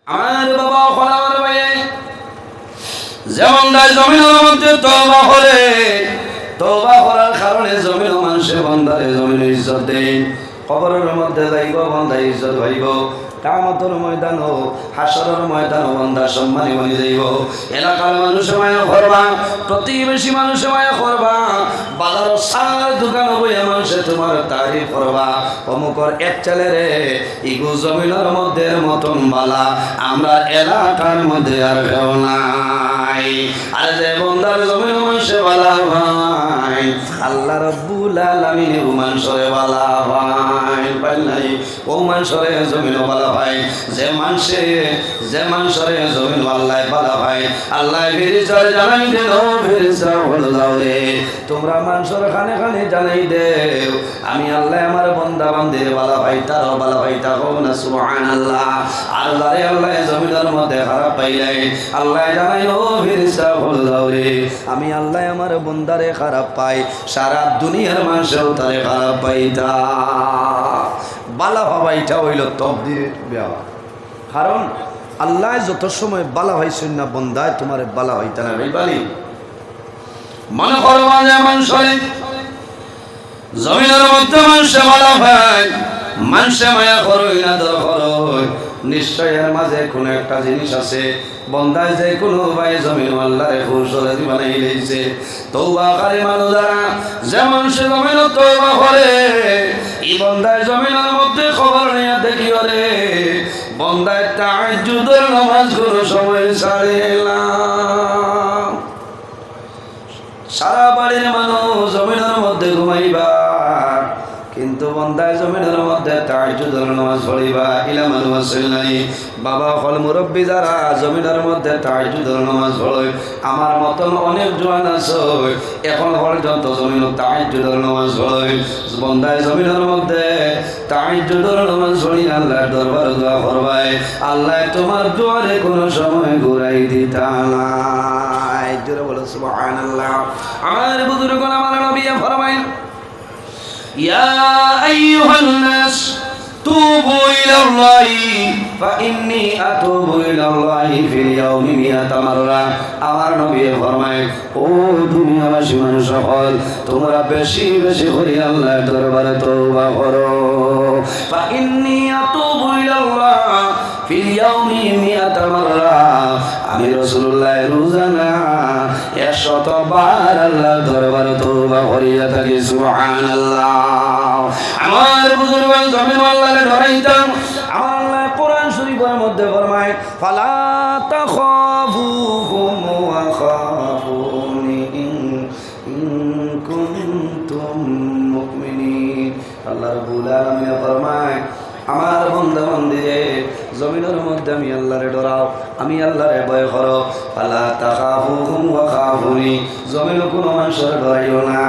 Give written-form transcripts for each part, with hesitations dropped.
আমার বাবা আমার ভাই যেমন জমিনের মধ্যে তওবা করে, তওবা করার কারণে জমিন মানুষে বন্দারে জমিনের ইজ্জত দেয়। কবরের মধ্যে যাইব বন্দা ইজ্জত হইব, কিয়ামতের ময়দান ও হাসরের ময়দান বন্দা সম্মানী বনি যাইব। এলাকার মানুষ মায়া করবা, প্রতিবেশী মানুষ মায়া করবা, বাজার সার দোকান বইয়া মানুষে তোমার তারিফ করবা। অমুকর এক ছেলে রে ইগু জমিনের মধ্যে মতন বালা আমরা এলাকার মধ্যে আর কেউ নাই। আর যে বন্দার জমিন মানুষে বালা ভাই আল্লাহ রাব্বুল আলামিন মানুষরে বালা ভাই পাইলাই ও মানুষরে জমিন বালা ভাই। যে মানুষরে জমিন আল্লাহ বালা ভাই আল্লাহ ফেরেশতারে জানাই দেন, ও ফেরেশতা বলে দাও রে তোমরা মানুষের খানে খানে জানাই দেও আমি আল্লাহ আমার বন্দা বান্দির বালা ভাই তারও বালা ভাই তাকো না সুবহানাল্লাহ। আল্লাহ রে আল্লাহ জমিনের মধ্যে খারাপ পাইলাই আল্লাহ জানাই, ও ফেরেশতা বলে দাও রে আমি আল্লাহ আমার বন্দারে খারাপ পাই, সারা দুনিয়ার মানুষও তারে খারাপ পাইতা। বালা ভাবাইটা হইল তকদির দেওয়া, কারণ আল্লাহ যত সময় বালা হইছেন না বন্দায় তোমার বালা হইতা না বালি মনে করবা যে মানুষের জমিনের মধ্যে মানুষে বালা ভাই মানুষে মায়া করই না দর করই, নিশ্চয় এর মাঝে কোনো একটা জিনিস আছে। বন্দায় যে কোনো ভাই জমিন আল্লাহরে খুশরে বানাই লইছে। তওবাকারী মানুষ যারা যে মানুষ জমিন তওবা করে এই বন্দায় জমিনের মধ্যে খবর নিয়ে দেখিও রে বন্দায় তাহাজ্জুদের নামাজ কোনো সময় ছাড়ে না। সারা বাড়ির মানুষ জমিনের মধ্যে ঘুমাইবা কিন্তু বন্দায় জমিনের মধ্যে তাহাজ্জুদের নামাজ পড়িবা। ইলা মানুষ নাই বাবা হল মুরব্বী যারা জমিনের মধ্যে তাহাজ্জুদের নামাজ পড়ে আমার মতন অনেক জোয়ান আছে এখন পর্যন্ত জমিন তাহাজ্জুদের নামাজ পড়ে। বন্দায় জমিনের মধ্যে তাহাজ্জুদের নামাজ পড়ি আল্লাহর দরবারে দোয়া করবাই, আল্লাহ তোমার দুয়ারে কোনো সময় ঘুরাই দিতা না। জোরে বলো সুবহানাল্লাহ। আমার বুজুর্গগণ আমার নবী ফরমায় ইয়া আইয়ুহান নাস তুবু ইলাল্লাহি ফাইন্নী আতুবু ইলাল্লাহি ফিল ইয়াউমি মিআতা মাররা। আমার নবী ফরমায় ও দুনিয়াবাসী মানুষ সকল তোমরা বেশি বেশি করে আল্লাহর দরবারে তওবা করো। ফাইন্নী আতুবু ইলাল্লাহ ফিল ইয়াউমি মিআতা মাররা। আমি রাসূলুল্লাহ রোজানা 100 বার আল্লাহর দরবারে তওবা করিয়া থাকি সুবহানাল্লাহ। আমার বুজুর্গগণ জমিন আল্লাহরে ডরাইতাম। আমার আল্লাহ কোরআন শরীফের মধ্যে ফরমায় ফালা তাখাফুহুম ওয়া খাফুনি ইন কুনতুম মুমিনিন। আল্লাহ রাব্বুল আলামিন ফরমায় আমার বান্দা বান্দিরে জমিনের মধ্যে আমি আল্লাহরে ডরাও, আমি আল্লাহরে ভয় করো। ফালা তাখাফুহুম ওয়া খাফুনি জমিন কোনো মানুষের ডরাইও না,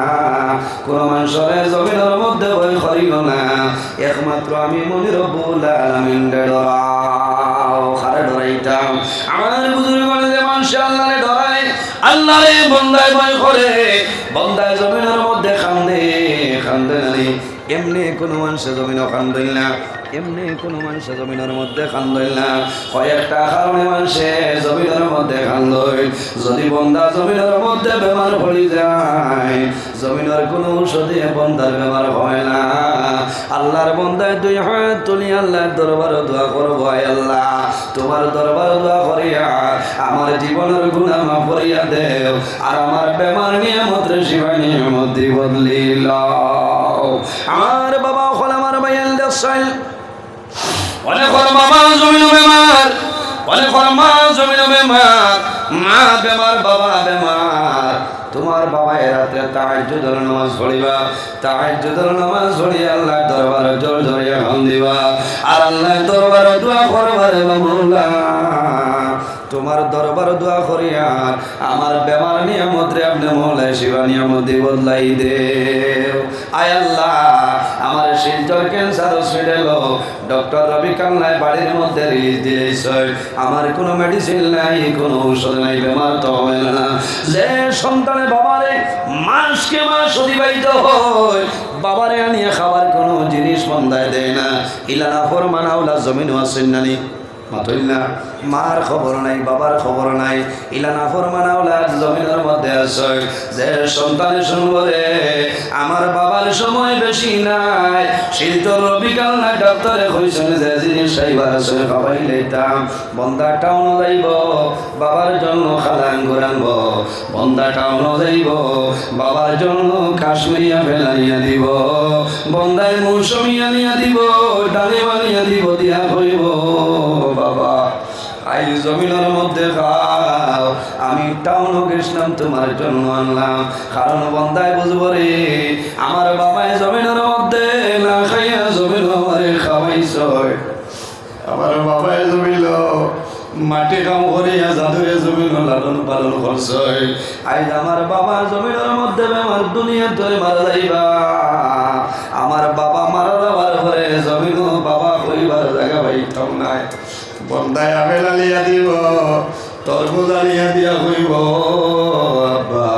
কোনো মানুষের জমিনের মধ্যে ভয় করিও না, একমাত্র আমি মনি রব্বুল আলামিনরে ডরাও। কারে ডরাইতাম? আমার বুজুর্গগণ যে মানুষ আল্লাহরে ডরায় আল্লাহরে বন্দায় ভয় করে বন্দায় জমিনের মধ্যে কান্দে কান্দে নানি এমনি কোনো মানুষের জমিনও কান্দইল না, এমনি কোনো মানুষের জমিনের মধ্যে কান্দইল না। কয়েকটা কারণে মানুষে জমিনের মধ্যে কান্দইল। যদি বন্দা জমিনের মধ্যে বেমার পড়ি যায় জমিনের কোনো ঔষধে বন্দার বেমার হয় না। আল্লাহর বন্দায় দুই হাত তুলি আল্লাহর দরবারে দোয়া করব, আল্লাহ তোমার দরবারে দোয়া করিয়া আমার জীবনের গুনাহ মাফ করিয়া দেও আর আমার বেমার নিয়ামত শিফা নিয়ামত দি বদলি লও। আমার বাবা হল আমার ভাইয়াল দেশাইল অনেক বাবা জমিন বেমার, অনেক মা জমিন বেমার, মা বেমার বাবা বেমার। তোমার বাবা রাতে তাহাজ্জুদের নামাজ পড়িবা, তাহাজ্জুদের নামাজ পড়িয়া আল্লাহর দরবারে জোর ধরিয়া হাম দিবা আর আল্লাহর দরবারে দোয়া করবা রে মাওলা তোমার দরবার দোয়া করিয়া আমার বেমার নিয়ামত রে আপনি মৌলাই শিবা নিয়ামত বদলাই দেও। আয় আল্লাহ আমার শিলচর ক্যান্সার হসপিটাল ডক্টর রবি কান্নায় বাড়ির মধ্যে রিলিজ দিয়েছে, আমার কোনো মেডিসিন নাই, কোনো ঔষধ নাই, বেমার তো হবে না। যে সন্তানের বাবারে মাসকে মাস অতিবাহিত হয় বাবারে আনিয়ে খাবার কোনো জিনিস বন্ধায় দেয় না, ইলানা ফরমানাউলা জমিন আসেন নানি মাতইল্লা মার খবর নাই, বাবার খবর নাই, ইলানা ফরমানা ওলাদ জমিনের মধ্যে আছে। যে সন্তানের শুনবরে আমার বাবার সময় বেশি নাই, শিলচর বিকাল না ডাক্তারে কইছেন যে জিনিস খাইবার আছে খাওয়াই লইতাম। বন্দা টাউন যাইব বাবার জন্য খালান ঘুরানব, বন্দা টাউন যাইব বাবার জন্য কাশ্মীরি আপেল আনিয়া দিব, বন্দায় মৌসুমি আনিয়া দিব, ডালিম আনিয়া দিব, দিয়া কইব বাবা আই জমিনের মধ্যে খাও, আমি টাউনও গেছিলাম তোমার জন্য আনলাম। কারণ বন্দায় বুঝবো রে আমার বাবাই জমিনের মধ্যে না খাইয়া জমিন আমারে খাওয়াইছ, আমার বাবাই জমিল মাটি কাম করিয়া জাদুরে জমিন লালন পালন করছ। আজ আমার বাবা জমিনের মধ্যে আমার দুনিয়া ধরে মারা যাইবা, আমার বাবা মারা যাবার পরে জমিন বাবা কইবার জায়গা পাইতাম নাই। বন্দায় আপেল আলিয়া দিব, তরমুজ আলিয়া দিয়া কইব আব্বা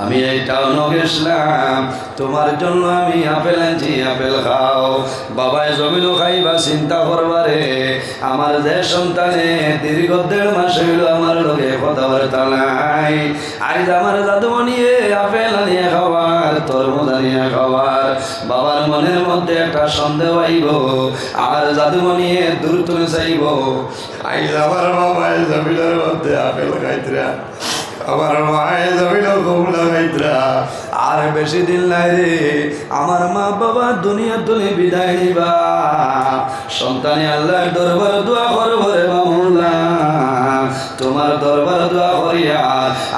আমি এই টাউনও গেছিলাম তোমার জন্য, আমি আপেল আনছি আপেল খাও। বাবায় জমিনও খাইবা চিন্তা করবারে আমার যে সন্তানে দীর্ঘ 1.5 মাস হইল আমার লোকে কথাবার্তা নাই। আজ আমার জাদুমণিয়ে আপেল আনিয়ে খাওয়ার, তরমুজ আনিয়ে খাওয়ার, বাবার মনের মধ্যে একটা সন্দেহ আইব আর জাদুমণিয়ে দূর তুলে চাইব। আজ আমার বাবায় জমিনের মধ্যে আপেল খাইতরা, আমার মায়ের জমিন ঘুম লাগাইতরা। আর বেশি দিন নাই রে আমার মা বাবা দুনিয়া তুলে বিদায় নিবা। সন্তানে আল্লাহর দরবার দোয়া করব রে মামুলা, তোমার দরবার দোয়া করিয়া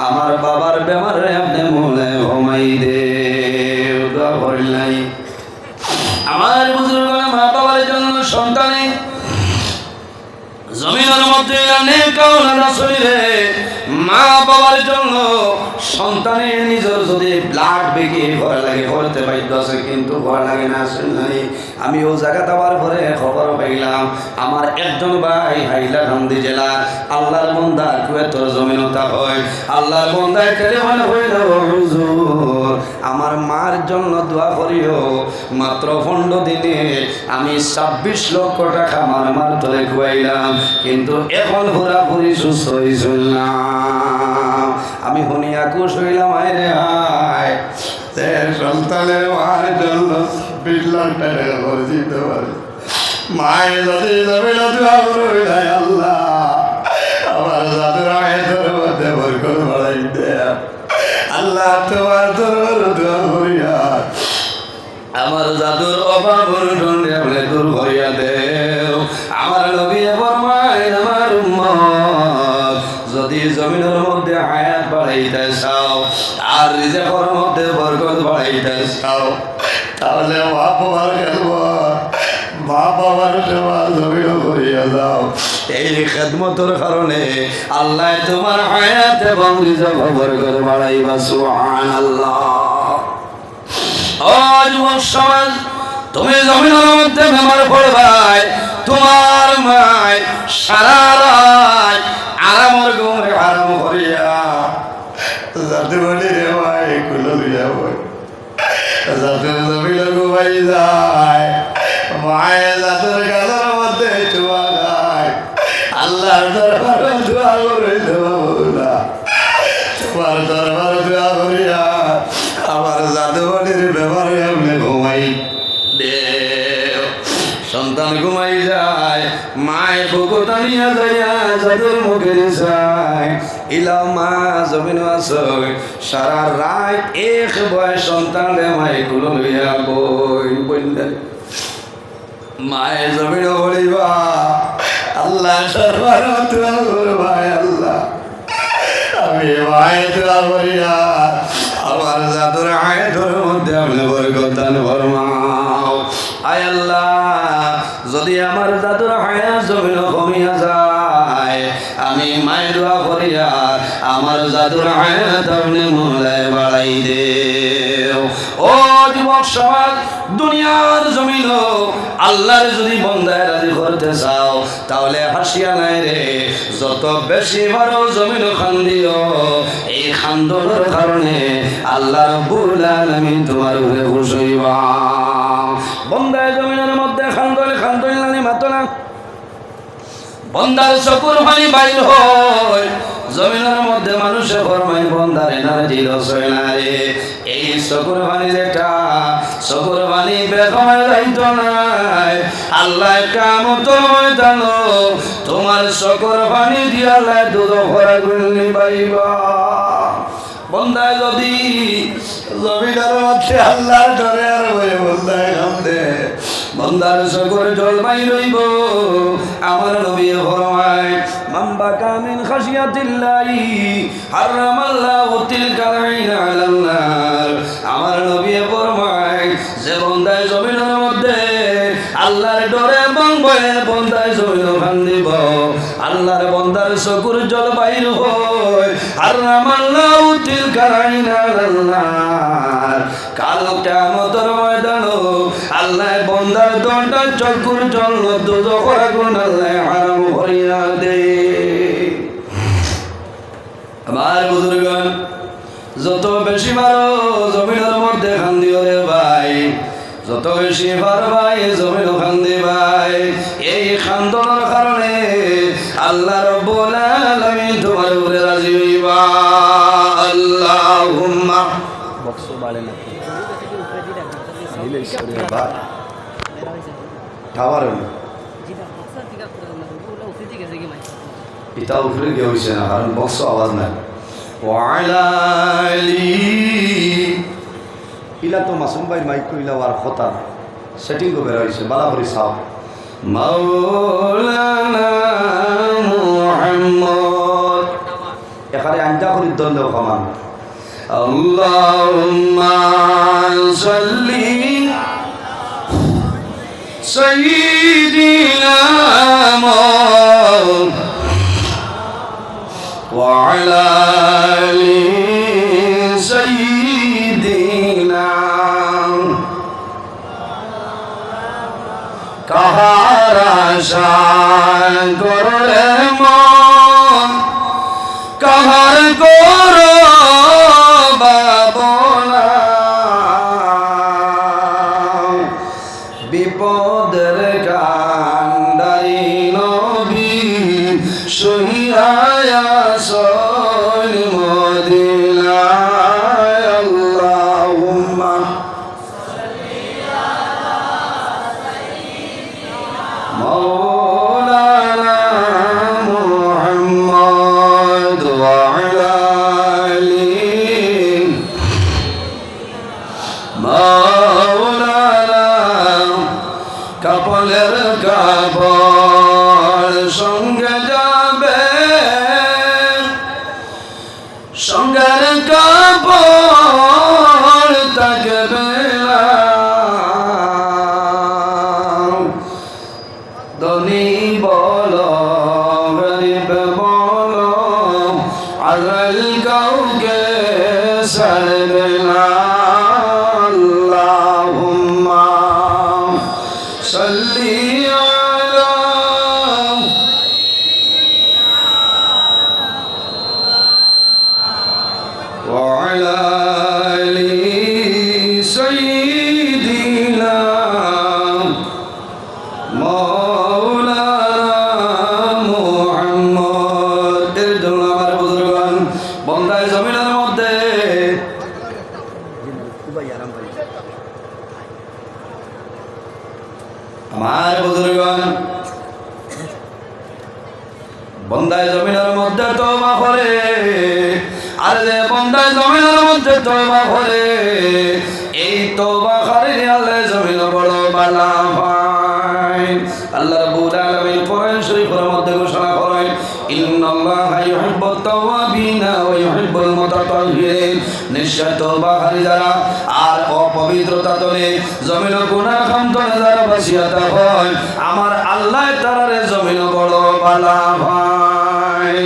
আমার বাবার বেমারে আপনি মনে ঘুমাই দে। দোয়া করিলাই আমার বুজুর্গ মা বাবার জন্য সন্তানে জমিনের মধ্যে মা বাবার জন্য সন্তানের নিজের যদি ব্লাড বেগে ঘরে লাগে করতে বাধ্য আছে, কিন্তু ঘরে লাগে না শুনলাই। আমি ও জায়গা দেওয়ার পরে খবর পাইলাম আমার একজন ভাই হাইলাকান্দি জেলা আল্লাহর বন্দা কুয়েতর জমিনতা হয়, আল্লাহর বন্দায় টেলিফোন হইল হুজুর আমার মার জন্য দোয়া করিও। মাত্র 15 দিনে আমি 26 লক্ষ টাকা আমার মার তলে খুয়াইলাম, কিন্তু এখন পুরাপুরি সুস্থ হয়েছিল না। আমি শুনিয়া খুশ হইলাম আরে হায় সন্তানের মার জন্য 20 লাখ টাকা করে দিতে পারে। মায়ের যদি জমিন দোয়া করবে আল্লাহ আমার জাদুর আয়ের মধ্যে বরকত বাড়াই দে আল্লাহ, তোমার দরবার দোয়া করিয়া আমার জাদুর অভাব বলে দূর করিয়া দেও। আমার নবী ফরমায় আমার উম্মত যদি জমিনের মধ্যে হায়াত বাড়াইতে চাও আর রিজেকের মধ্যে বরকত বাড়াইতে চাও তাহলে মা বাবার খেদমত, মা বাবার সেবা জমিন করিয়া যাও। এই খেদমতের কারণে আল্লাহ তোমার হায়াত এবং রিজেক বরকত বাড়াইবা। সুবহানাল্লাহ। ও যুবক সমাজ, তুমি জমিনের মধ্যে বেমার পড়বাই, তোমার মায় সারা রাত আরামর ঘুমে আরাম করিয়া যাতে বলি রে ভাই কুলো লইয়া বই যাতে জমিনে ঘুমাই যায়, মায়ের জাতের গাছের মধ্যে চুয়া গায় আল্লাহর দরবারে দোয়া করে দেওয়া বলা, তোমার দরবারে দোয়া করিয়া আমার জাদুমণির ব্যাপারে আপনি ঘুমাই দে। সন্তান ঘুমাই যায়, মায়ের বুকুত আনিয়া যাইয়া জাদুর মুখে যায় ইলা মা জমিন আছে সারা রাত এক বয় সন্তান রে মাই কুলো লইয়া বই বললেন মায়ের জমিন বলিবা আল্লাহ সরবার দোয়া করবা আল্লাহ, আমি মায়ের দোয়া করিয়া আমার জাদুর আয়াতের মধ্যে আপনি বরকত দান ফরমাও। আয় আল্লাহ যদি আমার জাদুর হায়াত জমিন কমিয়া যায় আমি মায়ের দোয়া করিয়া আমার জাদুর হায়াত আপনি মোলায় বাড়াই দেও। ও যুবক সমাজ, দুনিয়ার জমিন আল্লাহর যদি বন্দায় রাজি করতে চাও তাহলে হাসিয়া নাই রে, যত বেশি ভালো জমিন খান্দিও এই খান্দনের কারণে আল্লাহ রাব্বুল আলামিন তোমার উপরে খুশি হইবা। বন্দায় জমিনের মধ্যে খান্দলে খান্দল নানি মাতো না বন্দার চকুর পানি বাইর হয় জমিনের মধ্যে মানুষে ফরমায় বন্দারে না দিল সয়নারে এই চকুর পানি যেটা চকুর পানি বেরোয় যাইতো নাই আল্লাহ কিয়ামতের ময়দানে তোমার চকুর পানি দিয়া আল্লাহ দুধ ভরা গুলি বাইবা বন্দায় যদি জমিদার মধ্যে আল্লাহর ডরে আর বলে বন্দায় কান্দে বন্দার চকুর জল বাই রইব আমার নবী ফরমায় মাম্বা কামিন খাশিয়াতিল্লাহি হারামাল্লাহু তিলকা আইনা আলাল নার আমার নবী ফরমায় যে বন্দায় জমিনের মধ্যে আল্লাহর ডরে এবং ভয়ে বন্দায় জমিন কান্দিব আল্লাহর বন্দার চকুর জল বাইর হয় হারামাল্লাহু তিলকা আইনা আলাল নার কাল কিয়ামতের ময়দানে আল্লাহ বন্দার দন্ডা চকুর জল দুজখ আগুন আল্লাহ হারাম করিয়া দে আমার বুজুর্গগণ যত বেশি মারো জমিনের মধ্যে কান্দিও রে ভাই যত বেশি ভাই জমিন কান্দি ভাই এই খান্দনের কারণে আল্লাহ রাব্বুল আলামিন তোমার উপরে রাজি হইবা আল্লাহুম্মা বক্স বাড়ে না টাওয়ার এটা উপরে গিয়ে হয়েছে না কারণ বক্স আওয়াজ নাই ইলা তো মাসুম ভাই মাইক কইলা আর কথা সেটিং কো বের হইছে বালাবরি সাহেব মাওলানা মুহাম্মদ এখানে আঞ্জা করি দন্দ কমান আল্লাহুম্মা সাল্লি সাইয়্যিদিনা মুহাম্মদ ওয়া আলা আলি সাইয়্যিদিনা কাহার আশায় করলে মন কাহার করো বাবনা বিপদের কান্ডারি নবী সহিয়া সল মদিনায় আল্লাহুম্মা مولانا محمد وعلى آله مولانا কাপলের কাপড় সঙ্গে যাবে সঙ্গের কাপড় থাকবে ধনী বলো গরিব বলো আড়াল কাউকে ছাড়বে না আল্লাহুম্মা সাল্লি আলা ওয়া আলা আলি সাইয়্যিদিনা বন্দায় জমিনের মধ্যে আমার বুজুর্গগণ বন্দায় জমিনের মধ্যে তওবা করে আর যে বন্দায় জমিনের মধ্যে তওবা করে এই তওবা করে আল্লাহ জমিন বড় বালা পায় আল্লাহ রাব্বুল আলামিন কোরআন শরীফের মধ্যে ঘোষণা করেন ইন্নাল্লাহা ইউহিব্বুত তাওয়াবিনা ওয়া ইউহিব্বুল মুতাতাহহিরিন নিশ্চয় তওবাকারী যারা আর অপবিত্রতা তোলে জমিন গুনাহ খামতনে যারা বাসিয়াতা হয় আমার আল্লাহ তারারে জমিন বড় বালা পায়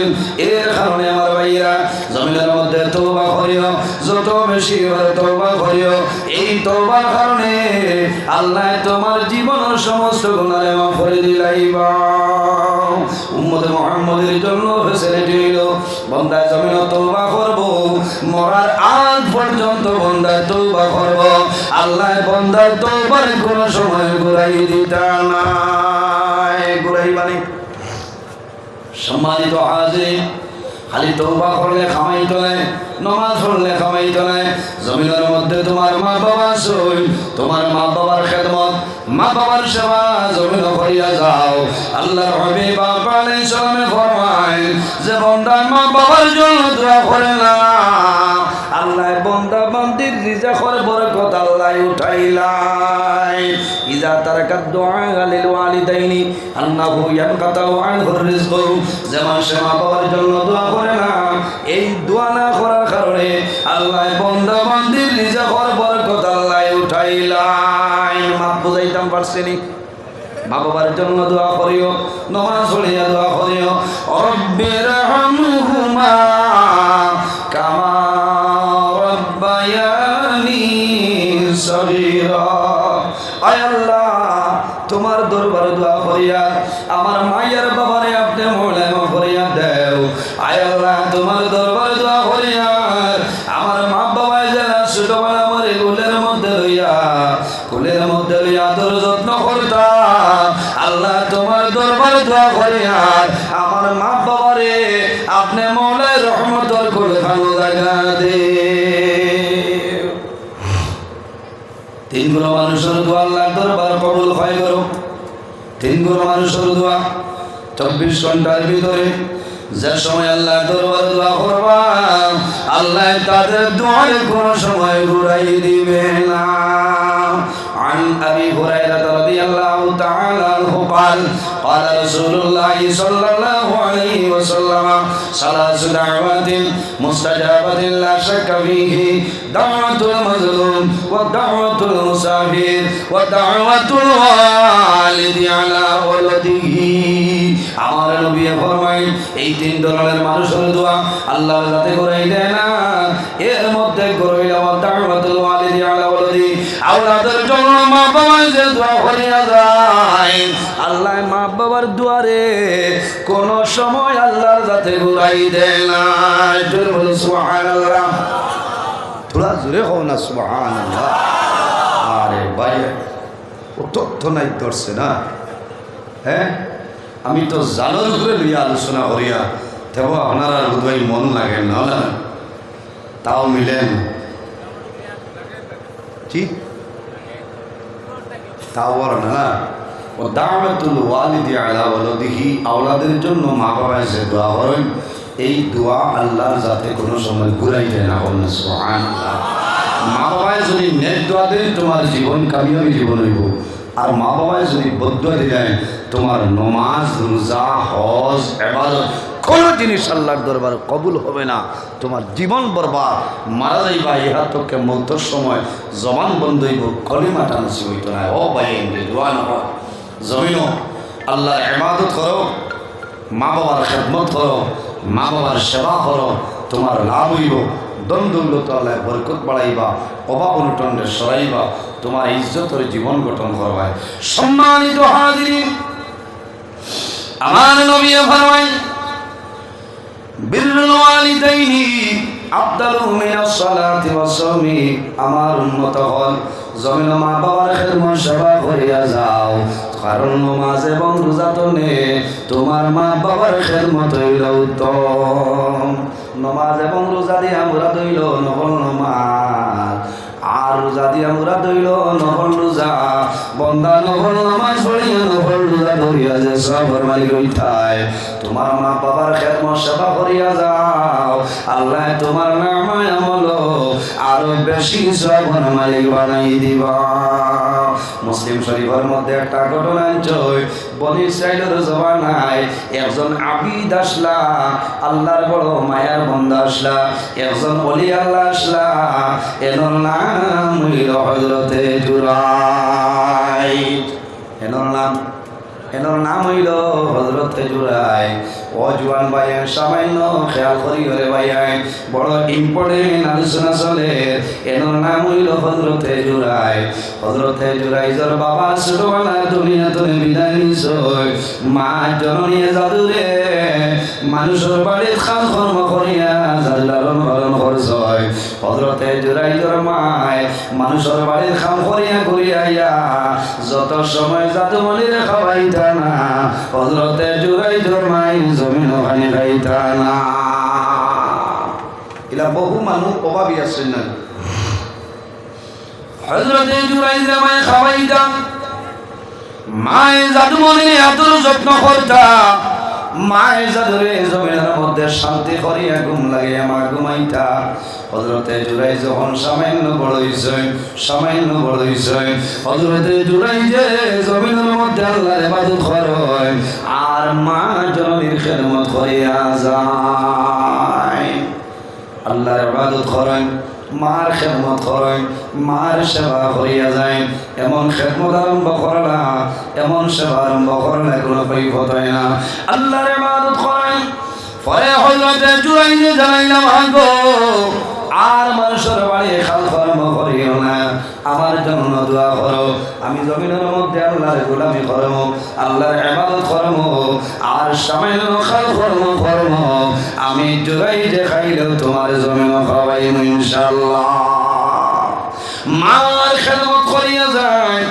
এর কারণে আমার ভাইরা জমিনের মধ্যে তওবা করিও যত বেশি করে তওবা করিও এই তওবার কারণে আল্লাহ তোমার জীবনের সমস্ত গুনাহ মাফ করে দিলাইবা উম্মতে মুহাম্মদের জন্য ফেসিলিটি হলো বান্দা জমিনে তওবা করব মরার আগ পর্যন্ত বান্দা তওবা করব আল্লাহ বান্দার তওবার কোন সময় ঘুরাই দিতা না ঘুরাই মানে সম্মানিত হাজির, খালি তওবা করলে কামাইতে নাই, নামাজ পড়লে কামাইতে নাই। জমিনের মধ্যে তোমার মা বাবা আছে, তোমার মা বাবার খেদমত, মা বাবার সেবা জমিন করিয়া যাও। আল্লাহর হাবিব আলাইহিস সালামে ফরমায় যে বান্দা মা বাবার জন্য দোয়া করে না, আল্লাহ বান্দা বান্দির রিজকের বরকত আল্লাহ উঠাইলাই। ইজা তারাকাত দুআ লিল ওয়ালিদাইনি আন্নাহু ইয়ানকাতাউ আনহুর রিজকু, যেমন সে মা বাবার জন্য দোয়া করে না, এই দোয়া না করার কারণে আল্লাহ বান্দা বান্দির রিজকের বরকত আল্লাহ উঠাইলাই। মাপ বুঝাইতাম পারছেনি? মা বাবার জন্য দোয়া করিও, নামাজ পড়িয়া দোয়া করিও, রব্বিরহামহুমা কামা রব্বায়ানি সগীরা। আয় আল্লাহ, তোমার দরবারে দোয়া করিয়া আমার মায়ের বাবারে আপনি মৌলা মাফ করিয়া দেও। আয় আল্লাহ, তোমার দরবারে দোয়া করিয়া আমার মা বাবায় যারা ছোটবেলা আমার কোলের মধ্যে লইয়া আদর যত্ন করতাম, আল্লাহ তোমার দরবারে দোয়া করিয়া আমার মা বাবারে আপনি মৌলায় রহমতের কোলখানো জায়গা দে। তিনগুলো মানুষের দোয়া আল্লাহ দরবার কবুল হয় করো। তিনগুলো মানুষের দোয়া 24 ঘন্টার ভিতরে যে সময় আল্লাহ দরবার দোয়া করবা, আল্লাহ তাদের দোয়ার কোনো সময় ঘুরাই দিবে না। عن أبي هريرة رضي الله تعالى عنه قال قال رسول الله صلى الله عليه وسلم ثلاث دعوات مستجابة لا شك فيه دعوة المظلوم ودعوة المسافر ودعوة الوالد على ولده। আমার নবী ফরমায় এই তিন ধরনের মানুষের দোয়া আল্লাহর কাছে করাই দেয় না, এর মধ্যে করাইল দাওয়াতুল ওয়ালিদি আলা ওয়ালিদি, আওলাদের জন্য মা বাবা যে দোয়া করিয়া যায়, আল্লাহ মা বাবার দুয়ারে কোন সময় আল্লাহর কাছে ঘুরাই দেয় না। জোরে বলো সুবহানাল্লাহ, তোরা জোরে হও না সুবহানাল্লাহ। আরে ভাই, ও তথ্য নাই ধরছে না, হ্যাঁ আমি তো জানোর উপরে লইয়া আলোচনা করিয়া দেব, আপনারা বোধহয় মন লাগে না, তাও মিলেন কি তাও না। ও দাওয়াতুল ওয়ালিদি আলা ওয়ালিদিহি, আওলাদের জন্য মা বাবা যে দোয়া করেন, এই দোয়া আল্লাহর যাতে কোনো সময় ঘুরাই দেয় না। সুবহানাল্লাহ। মা বাবায় যদি নেক দোয়া দেন তোমার জীবন কামিয়াবি জীবন হইব, আর মা বাবায় যদি বদদোয়া দিলেন তোমার নমাজ রোজা হজ ইবাদত কোনো জিনিস আল্লাহর দরবার কবুল হবে না, তোমার জীবন বরবাদ, মারা যাইবা। ইহা তোকে মৌতের সময় জবান বন্ধ হইব, কলিমাটা নসিব হইত না। ও ভাই দোয়া না, জমিনও আল্লাহর ইবাদত করো, মা বাবার খেদমত করো, মা বাবার সেবা করো, তোমার লাভ হইব। দ্বন্দ্বলত আল্লাহ বরকত বাড়াইবা, অভাব অনটনে সরাইবা, তোমার ইজ্জতের জীবন গঠন করবায়। সম্মানিত হাজিরিন, আমার নবী ফরমায় বিররুল ওয়ালিদাইনি আফদালু মিনাস সালাতি ওয়াস সাওমি। আমার উম্মত হল জমিন মা বাবার খেদমত সেবা করিয়া যাও, কারণ নামাজ এবং রোজা তো নে তোমার মা বাবার খেদমত হইল উত্তম। নামাজ এবং রোজা দিয়া মুরাদ হইল নফল নামাজ, আর রোজা দিয়া মুরাদ হইল নফল রোজা। বন্দা নফল নামাজ পড়িয়া নফল রোজা ধরিয়া যে সবর মালিক হইতায়, তোমার মা বাবার খেদমত সেবা করিয়া যাও, আল্লাহ তোমার নামায় আমল আরো বেশি সবর মালিক বানাই দিবা। মুসলিম শরীফের মধ্যে একটা ঘটনা আছে, বনি ইসরাইলের জমানায় একজন আবিদ আসলা, আল্লাহর বড় মায়ার বন্দা আসলা, একজন ওলি আল্লাহ আসলা, এর নাম হইল হযরতে জুরাইজ। এর নাম হইল হযরতে জুরাইজ। ও জুয়ান ভাই সামান্য খেয়াল করি হলে ভাই বড় ইম্পর্টেন্ট আলোচনা চলে। এর নাম হইল হযরতে জুরাইজ। হযরতে জুরাইজের বাবা ছোটবেলা দুনিয়া থেকে বিদায় নিছে, মা জননী জাদুরে মানুষের বাড়ির কাজ কর্ম করিয়া জাদু লালন পালন করছে। হযরতে জুরাইজর মায় মানুষের বাড়ির খাম করিয়া করিয়া যত সময় জাদুমণিরে খাওয়াইতা না হযরতে জুরাইজর মায় জমিন ওখানে খাইতা না। এলা বহু মানুষ অভাবী আছেন না। হযরতে জুরাইজর মায় খাওয়াইতা মায় জাদুমণিরে এত যত্ন করতা মায়ের জাদুরে জমিনের মধ্যে শান্তি করিয়া ঘুম লাগিয়া মা ঘুমাইতা। হযরতে জুরাইজ যখন সামান্য বড় হইছে হযরতে জুরাইজ জমিনের মধ্যে আল্লাহর ইবাদত করে আর মা জননীর খেদমত করিয়া যায়। আল্লাহর ইবাদত করেন, মার খেদমত করেন, মার সেবা করিয়া যায়। এমন খেদমত আরম্ভ করলা, এমন সেবা আরম্ভ করলা কোনো কৈফত হয় না। আল্লাহর ইবাদত করেন পরে হযরতে জুরাইজ জানাইলাম আগো আর মানুষের বাড়ি খাল কর্ম করিও না, আমার জন্য দোয়া করো। আমি জমিনের মধ্যে আল্লাহর গোলামি করবো, আল্লাহর ইবাদত করবো আর সামান্য খাল কর্ম আমি জুরাইজ খাইলেও তোমার জমিন খাওয়াইব ইনশাআল্লাহ। মার খেদমত করিয়া যায়।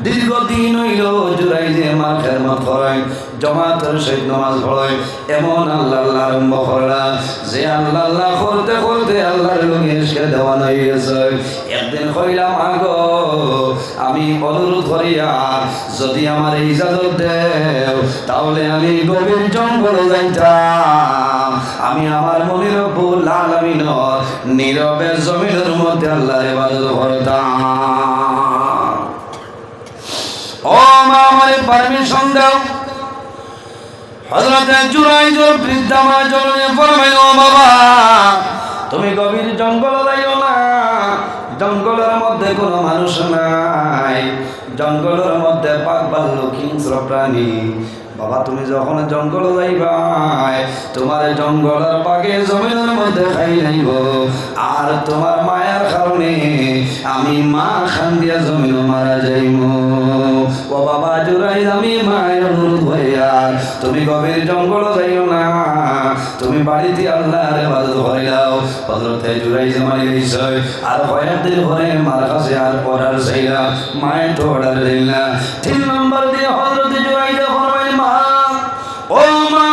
দীর্ঘদিন হইল জুরাইজে মার খেদমত করায়, জমাতের সহিত নামাজ পড়ায়। এমন আল্লাহ আরম্ভ করলা যে আল্লাহ করতে করতে আল্লাহর লগে এসে দেওয়ান হয়ে গেছে। একদিন কইলাম আগো আমি অনুরোধ করিয়া যদি আমার ইজাজত দেও তাহলে আমি গভীর জঙ্গলে যাইতাম, আমি আমার মনির রব্বুল আলামিনের নীরবে জমিনের মধ্যে আল্লাহর ইবাদত করতাম। ও মা আমারে পারমিশন দাও। হযরতে জুরাইজর বৃদ্ধা মা জননী ফরমাইল ও বাবা তুমি গভীর জঙ্গল যাইও না, জঙ্গলের মধ্যে কোনো মানুষ নাই, জঙ্গলের মধ্যে বাঘ ভাল্লুক হিংস্র প্রাণী। বাবা তুমি যখন জঙ্গল যাইবা তোমার জঙ্গলের বাঘে জমিনের মধ্যে খাই নাইব আর তোমার মায়ার কারণে আমি মা খান দিয়া জমিন মারা যাইব। ও বাবা জুরাইজ আমি মায়ের অনুরোধ হইয়া তুমি গভীর জঙ্গল যাইও না, তুমি বাড়িতে আল্লাহর ইবাদত করে দাও। হযরতে জুরাইজ মারি গেছে আর কয়েকদিন পরে মার কাছে আর পড়ার চাইলা মায়ের তো অর্ডার দিল না। 3 নম্বর দিয়ে হযরতে জুরাইজ ফরমাইল মা ও মা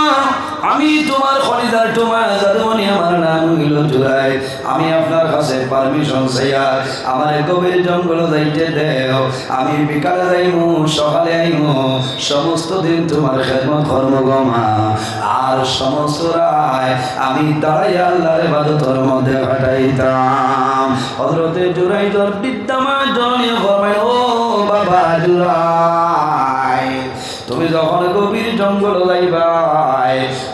আমি তোমার খলিদার তোমার জাদুমণি আমার নাম হইল জুরাইজ, আমি আপনার কাছে পারমিশন চাইয়া আমার গভীর জঙ্গল যাইতে দেও। আমি বিকালে যাইমু সকালে আইমু, সমস্ত দিন তোমার খেদমত করব গো মা আর সমস্ত রায় আমি দাঁড়াইয়া আল্লাহর ইবাদতের মধ্যে কাটাইতাম। হযরতে জুরাইজর বৃদ্ধা মা জননী ফরমাইল ও বাবা জুরাইজ তুমি যখন গভীর জঙ্গল যাইবা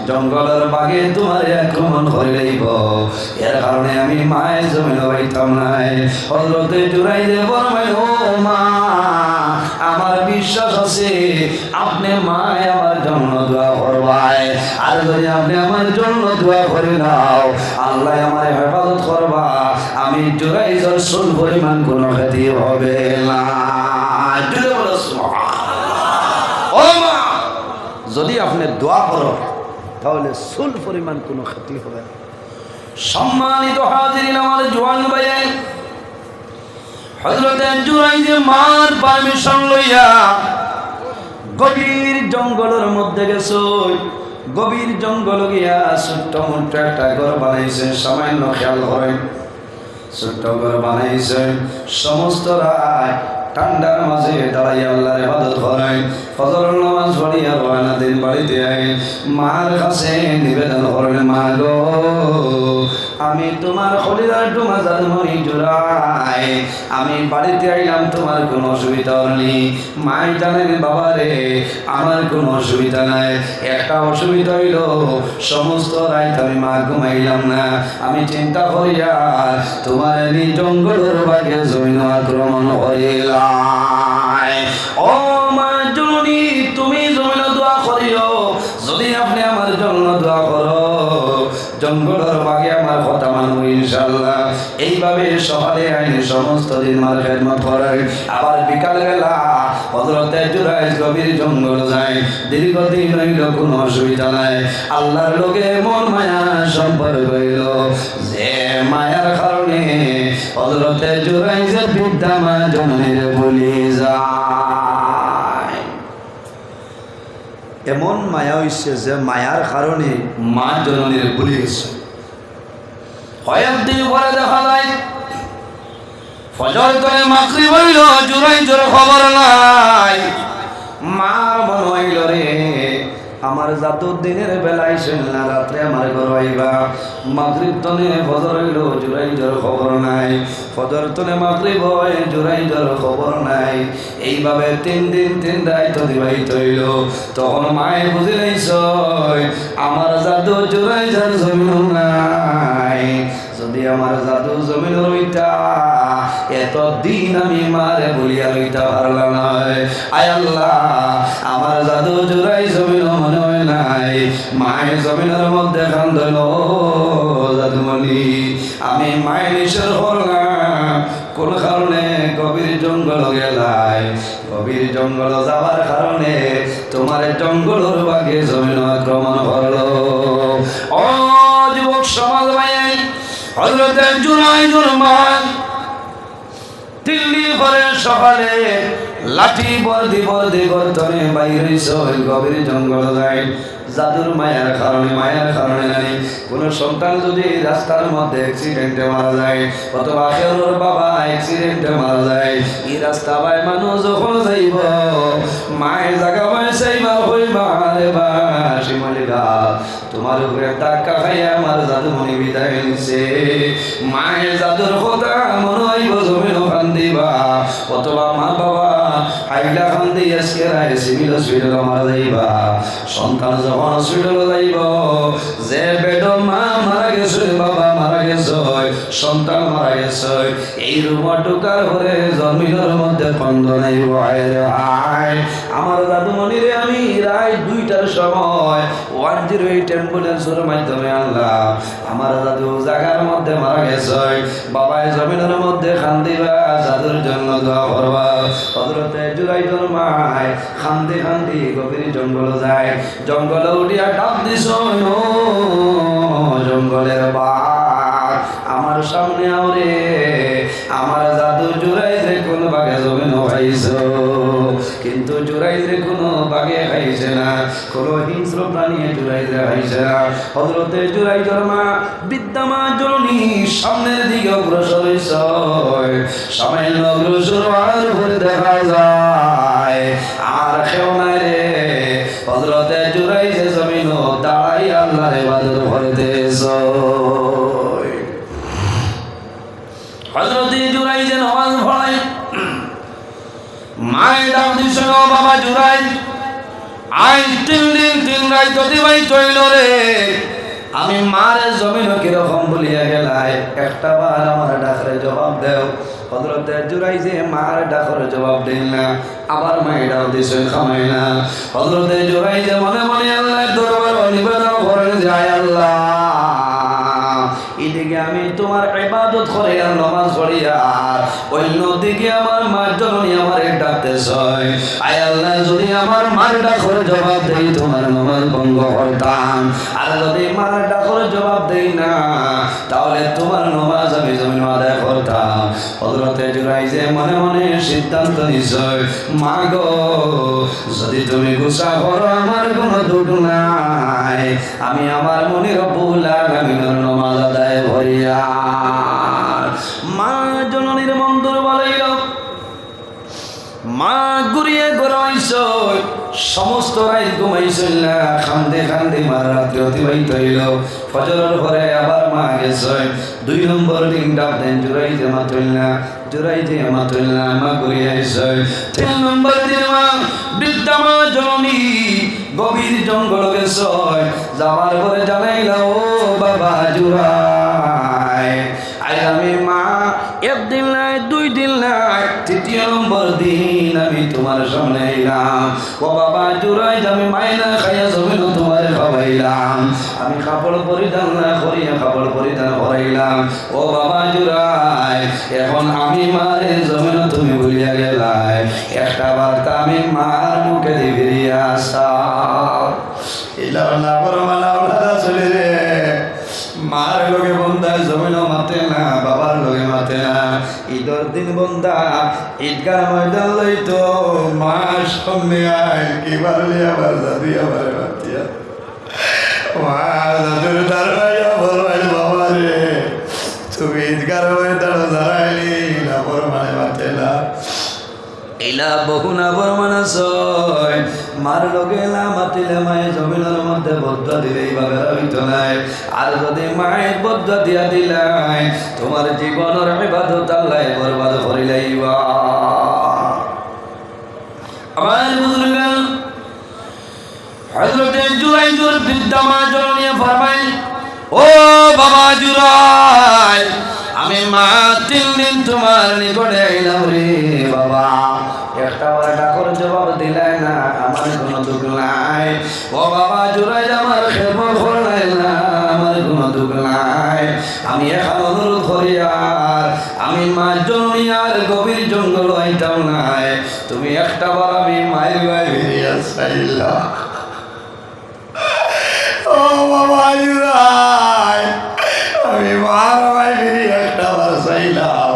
জঙ্গলের বাঘে তোমার আক্রমণ করে লইব, এর কারণে আমি মায়ের জমিন হইতাম নাই। হযরতে জুরাইজে ফরমাইল ও মা আমার বিশ্বাস আছে আপনি মায় আমার জন্য দোয়া করবাই, আর যদি আপনি আমার জন্য দোয়া করে নাও আল্লাহ আমার হেফাজত করবা, আমি জুরাইজের সুল পরিমাণ কোনো ক্ষতি হবে না। ও মা যদি আপনি দোয়া করো তাহলে সুল পরিমাণ কোনো ক্ষতি হবে না। সম্মানিত হাজিরিন আমার জওয়ান ভাই হযরতে জুরাইজ মার পারমিশন লইয়া গভীর জঙ্গলের মধ্যে গেছে। গভীর জঙ্গল গিয়া ছোট্ট মোট্ট একটা ঘর বানাইছে, সামান্য খেয়াল করেন ছোট্ট ঘর বানাইছে। সমস্ত রাত ঠান্ডার মাঝে দাঁড়াইয়া আল্লাহর ইবাদত করেন, ফজরের নামাজ পড়িয়া রওনা দিন বাড়িতে আই মার কাছে নিবেদন করেন মা গো আমি তোমার খলিদার তোমার জাদুমণি জুরাইজ আমি বাড়িতে আইলাম, তোমার কোনো অসুবিধা নেই। মাই জানেন বাবা রে আমার কোনো অসুবিধা নাই, একটা অসুবিধা হইল সমস্ত রাত আমি মা ঘুমাইলাম না, আমি চিন্তা করিয়া তোমার এই জঙ্গলের বাঘে জমিন আক্রমণ করিলাম। ও মা জননী তুমি জমিন দোয়া করিও, যদি আপনি আমার জন্য দোয়া করো জঙ্গলের বাগে আমার কথা মানব ইনশাআল্লাহ। এইভাবে সকালে আইনে সমস্ত দিন মার খেদমত করে, আবার বিকালবেলা হযরতে জুরাইজ গভীর জঙ্গল যায়। দীর্ঘদিন হইল কোনো অসুবিধা নাই, আল্লাহর লোকে মন মায়া সম্পর্ক হইল, যে মায়ার কারণে হযরতে জুরাইজের বৃদ্ধা মা জননীর ভুলে যায়। এমন মায়া হইছে যে মায়ার কারণে মা জননীর ভুলে গেছে। কয়েকদিন পরে দেখা যায় ফজর তলে মাগরিব হইল, জুরাইজের খবর নাই। মার মনে হইল রে আমার জাদু দিনের বেলায় শুনলা, রাত্রে আমার ঘর আইবা। মাগরিব তলে ফজর হইল, জুরাইজের খবর নাই। ফজর তলে মাগরিব হয়, জুরাইজের খবর নাই। এইভাবে 3 দিন 3 রাত অতিবাহিত হইল। তখন মায়ে বুঝে লাইছ আমার জাদু জুরাইজের জমিন নাই। যদি আমার জাদু জমিন রইতা এতদিন আমি মারে বলিয়া লইতা পারলাম নয়। আয় আল্লাহ, আমার জাদু জুরাই জমিন মনে হয় নাই। মায়ের জমিনের মধ্যে কান্দল, জাদুমণি আমি মায়ের নিষেধ করলাম, কোন কারণে গভীর জঙ্গল গেলাই। গভীর জঙ্গল যাওয়ার কারণে তোমার জঙ্গলের বাগে জমিন আক্রমণ করলো। ও যুবক সমাজ ভাই, হযরতে জুরাইজের মা 3 দিন পরে সকালে লাঠি বর্দি বর্দি গর্তনে বাইর হইছ, গভীর জঙ্গল যায়। জাদুর মায়ার কারণে নাই। কোন সন্তান যদি রাস্তার মধ্যে অ্যাক্সিডেন্টে মারা যায়, অথবা কেউর বাবা অ্যাক্সিডেন্টে মারা যায়, এই রাস্তা বাই মানুষ যখন যাইব মায়ের জায়গা বাই চাইবা হইবা রে বা শিমলিকা তোমার উপরে টাকা খাইয়া আমার জাদুমণি বিদায় নিছে। মায়ের জাদুর কথা মনে হইব জমিন কান্দিবা, অথবা মা বাবা আইলা কান্দি আজকে রায় সিভিল হসপিটাল মারা যাইবা। সন্তান যখন হসপিটাল যাইব, যে বেড মা মারা গেছে, বাবা মারা গেছে, সন্তান মারা গেছে, এই রুমা ঢোকার পরে জমিনের মধ্যে কন্দ নাই। আমার জাদুমণি রে আমি রায় 2টার সময় 108 অ্যাম্বুলেন্সের মাধ্যমে আনলাম। আমার জাদু জায়গার মধ্যে মারা গেছে, বাবাই জমিনের মধ্যে কান্দিবা, জাদুর জন্য দোয়া করবা। হযরতে জুরাইজের মায় কান্দি কান্দি গভীর জঙ্গল যায়। জঙ্গলে উঠিয়া ডাক দিছ, ও জঙ্গলের বাঘ আমার সামনে আওরে, আমার জাদু জুরাইজে কোন বাগে জমিন খাইছ, কিন্তু জুরাইজে কোনো বাগে খাইছে না, কোন হিংস্র প্রাণী জুরাইজে খাইছে না। হযরতে জুরাইজের মা বৃদ্ধা মা জননী সামনের দিকে অগ্রসর হইছ। সামান্য অগ্রসর হওয়ার পরে দেখা যায় আর কেউ নাই রে। হযরতে জুরাইজে জমিন দাঁড়াই আল্লাহর ইবাদত করতেছ। হযরতে জুরাইজে নামাজ পড়ায়, মায়ের ডাক দিছে, ও বাবা জুরাইজ, আজ 3 দিন 3 রাত অতিবাহিত হইল রে, আমি মারে জমিন কিরকম বলিয়া গেলাই, একটা বার আমার ডাকের জবাব দেও। হযরতে জুরাইজে মার ডাকের জবাব দিল না, আবার মায়ের ডাক দিছে, খামাই না। হযরতে জুরাইজে মনে মনে আল্লাহর দরবারে নিবেদন করেন যে আয় আল্লাহ, এদিকে আমি তোমার ইবাদত করি আর নামাজ পড়ি, আর অন্যদিকে আমার মার জননী আমার ডাকতেছ। আয় আল্লাহ, যদি আমার মার ডাকের জবাব দেই তোমার নামাজ ভঙ্গ করতাম, আর যদি মার ডাকের জবাব দেই না তাহলে তোমার নামাজ আমি জমিন আদায় করতাম। হযরতে জুরাইজে মনে মনে সিদ্ধান্ত নিছে, মা গো, যদি তুমি গুসা করো আমার কোনো দুঃখ নাই, আমি আমার মনে রব্বুল আলামিনের নামাজ আদায় করিয়া। মা জননীর মন্দর বলাইল, মা ঘুরিয়ে ঘুরাইছ, সমস্ত রাত ঘুমাইছিল না, কান্দে কান্দে মার রাত্রে অতিবাহিত হইল। ফজরের পরে আবার মা গেছে, 2 নম্বর দিন ডাক দেন, জুরাইজে মাতুল না, জুরাইজে মাতুল না, মা ঘুরিয়ে আইছে। 3 নম্বর দিন মা বৃদ্ধা মা জননী গভীর জঙ্গল গেছে, যাওয়ার পরে জানাইলা, ও বাবা জুরাই, আই আমি মা 1 দিন নাই 2 দিন নাই 3 নম্বর দিন আমি তোমার সামনে এলাম। ও বাবা জুরাই আমি মাইনা খাইয়া জমিন তোমার খাওয়াইলাম, আমি কাপড় পরিধান না করিয়া কাপড় পরিধান করাইলাম। ও বাবা জুরাই এখন আমি মারে জমিন তুমি ভুলিয়া গেলাই, একটা বার্তা আমি মার মুখে দিয়ে ফিরিয়ে আসা এলাম না বড় মানা চলে রে। মার লোকে বন্ধা জমিনও মাতে না, বাবার লোকে মাতে না। ঈদের দিন বন্ধা ঈদগার ময়দান লইতো, মার সামনে আয় কি পারলি আবার দাদি আবার বাতিয়া মা দাদুর দাঁড়াইয়া বলবাই বাবা রে তুমি ঈদগার ময়দান দাঁড়াইলি না বড় মানে মাতে না। এলা বহু না বড় মানুষ মার লোকে এলা মাতিলে মায়ের জমিনের মধ্যে বদ্ধ দিলে এইভাবে হইতো নাই। আর যদি মায়ের বদ্ধ দিয়া দিলাই তোমার জীবনের ইবাদত আল্লাহ বরবাদ করিলাইবা। আমার বুজুর্গান হযরতে জুরাইজুর বৃদ্ধা মা জননী ফরমায়, ও বাবা জুরাই আমি মা 3 দিন তোমার নিকটে আইলাম রে বাবা, একটা বার ডাকর জবাব দিলাই না, আমার কোনো দুঃখ নাই। ও বাবা জুরাই আমার খেদমত করলাই না, আমার কোনো দুঃখ নাই। আমি এখন অনুরোধ করি আর আমি মা জননী আর গভীর জঙ্গল হইতাম নাই, তুমি একটা বার আমি মায়ের গায়ে ফিরিয়া চাইলা। ও বাবা জুরাই আমি মার ভাই ফিরি একটা বার চাইলাম,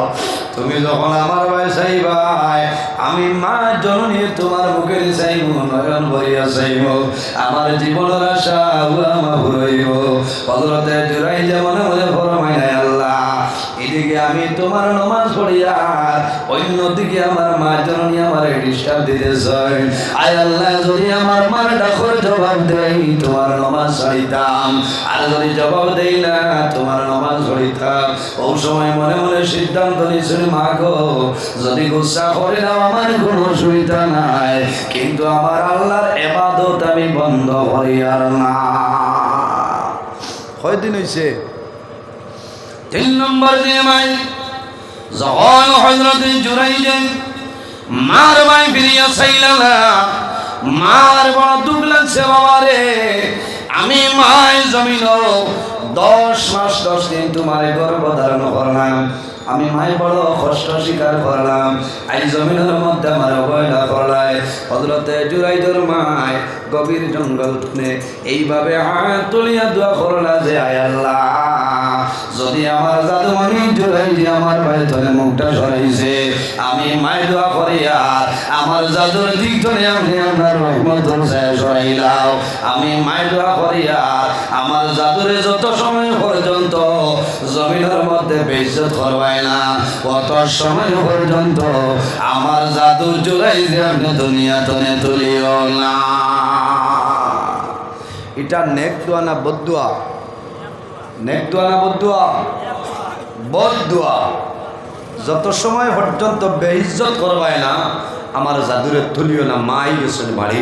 তুমি যখন আমার ভাই চাইবাই আমি মা জননী তোমার মুখের চাইব, নয়ন ভরিয়া চাইব, আমার জীবনের আশা আমার ঘুরাইব। হযরতে জুরাই মনে মনে ফরমাইলেন, আল্লাহ এদিকে আমি তোমার নামাজ পড়িয়া অন্যদিকে আমার মা জননী আমার ডিস্টার্ব দিতে চাই। আয় আল্লাহ যদি আমার মার ডাকর জবাব দেই তোমার নামাজ ছাড়িতাম, আর যদি জবাব দেই না তোমার নামাজ ছাড়িতাম। ওই সময় মনে মনে সিদ্ধান্ত নিয়েছেন, মা গো যদি গুসা করে দাও আমার কোনো অসুবিধা নাই, কিন্তু আমার আল্লাহর ইবাদত আমি বন্ধ করি আর না। কয়দিন হইছে? 3 নম্বর দিয়ে মাই যখন হযরতে জুরাইজ মার ভাই ফিরিয়া চাইলা না, মার বড় দুঃখ লাগছে বাবা রে, আমি মায়ের জমিন 10 মাস 10 দিন তোমার গর্ভধারণ করলাম, আমি মায়ের বড় কষ্ট স্বীকার করলাম, এই জমিনের মধ্যে আমার অবহেলা করলাই। হযরতে জুরাইজের মায় গভীর জঙ্গল টুনে এইভাবে হাত তুলিয়া দোয়া করলা যে আয় আল্লাহ যদি আমার জাদুমণি জুরাইজ আমার ভাই ধরে মুখটা সরাইছে, আমি মায়ের দোয়া করি আর আমার জাদুর দিক ধরে আপনি আপনার রহমত সরাইলাও। আমি মায়ের দোয়া করি আর আমার জাদুরে যত সময় পর্যন্ত জমিনের মধ্যে বেইজ্জত করবাই না, কত সময় পর্যন্ত আমার জাদু জুরাইজ আপনি দুনিয়া তনে তুলিও না। এটা নেক দোয়া না বদদুয়া? নেক দোয়া না বদদুয়া? বদদুয়া। যত সময় পর্যন্ত বেইজ্জত করবায় না আমার জাদুরে তুলিও না। মাই গেছেন বাড়ি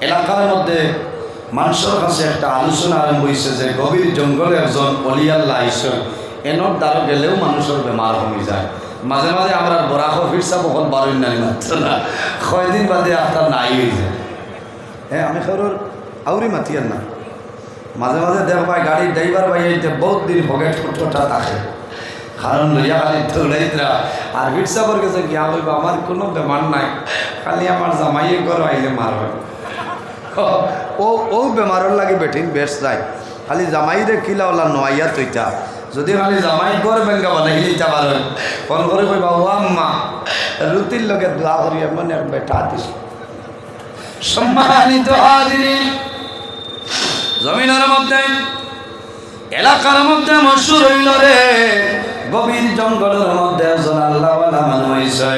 এলাকার মধ্যে মানুষের কাছে একটা আলোচনা আরম্ভ হয়েছে যে গভীর জঙ্গলে একজন অলিয়াল্লাহ আইসেন, এনর দ্বারা গেলেও মানুষের বেমার কমে যায়। মাঝে মাঝে আমরা বরাক ফিরসা বহুত বারোই নাই মাত্র না, কয়দিন বাদে আপনার নাই হয়ে যায়। হ্যাঁ আমি কারোর আউরি মাতিয়ার না, মাঝে মাঝে দেখ ভাই গাড়ির ড্রাইভার ভাই এইতে বহুত দিন পকেট ফুটোটা থাকে, কারণ লইয়া খালি দৌড়াইতরা আর ফিরসাপর গেছে কি আমার কোনো বেমার নাই, খালি আমার জামাইয়ের ঘর আইলে মার হয়। ও বেমারের লাগে বেঠিন বেশ যায়, খালি জামাইরে কিলা ওলা নোয়াইয়া তৈতা, যদি খালি জামাই ঘর বেঙ্গা বানাই দিতে পারেন ফোন করে কইবা ও আম্মা রুতির লোকে দোয়া করি এমন এক বেটা দিস। সম্মানিত হাজিরিন, জমিনের মধ্যে এলাকার মধ্যে মশহুর হইল রে গভীর জঙ্গলের মধ্যে একজন আল্লাহওয়ালা মানুষ হইছে,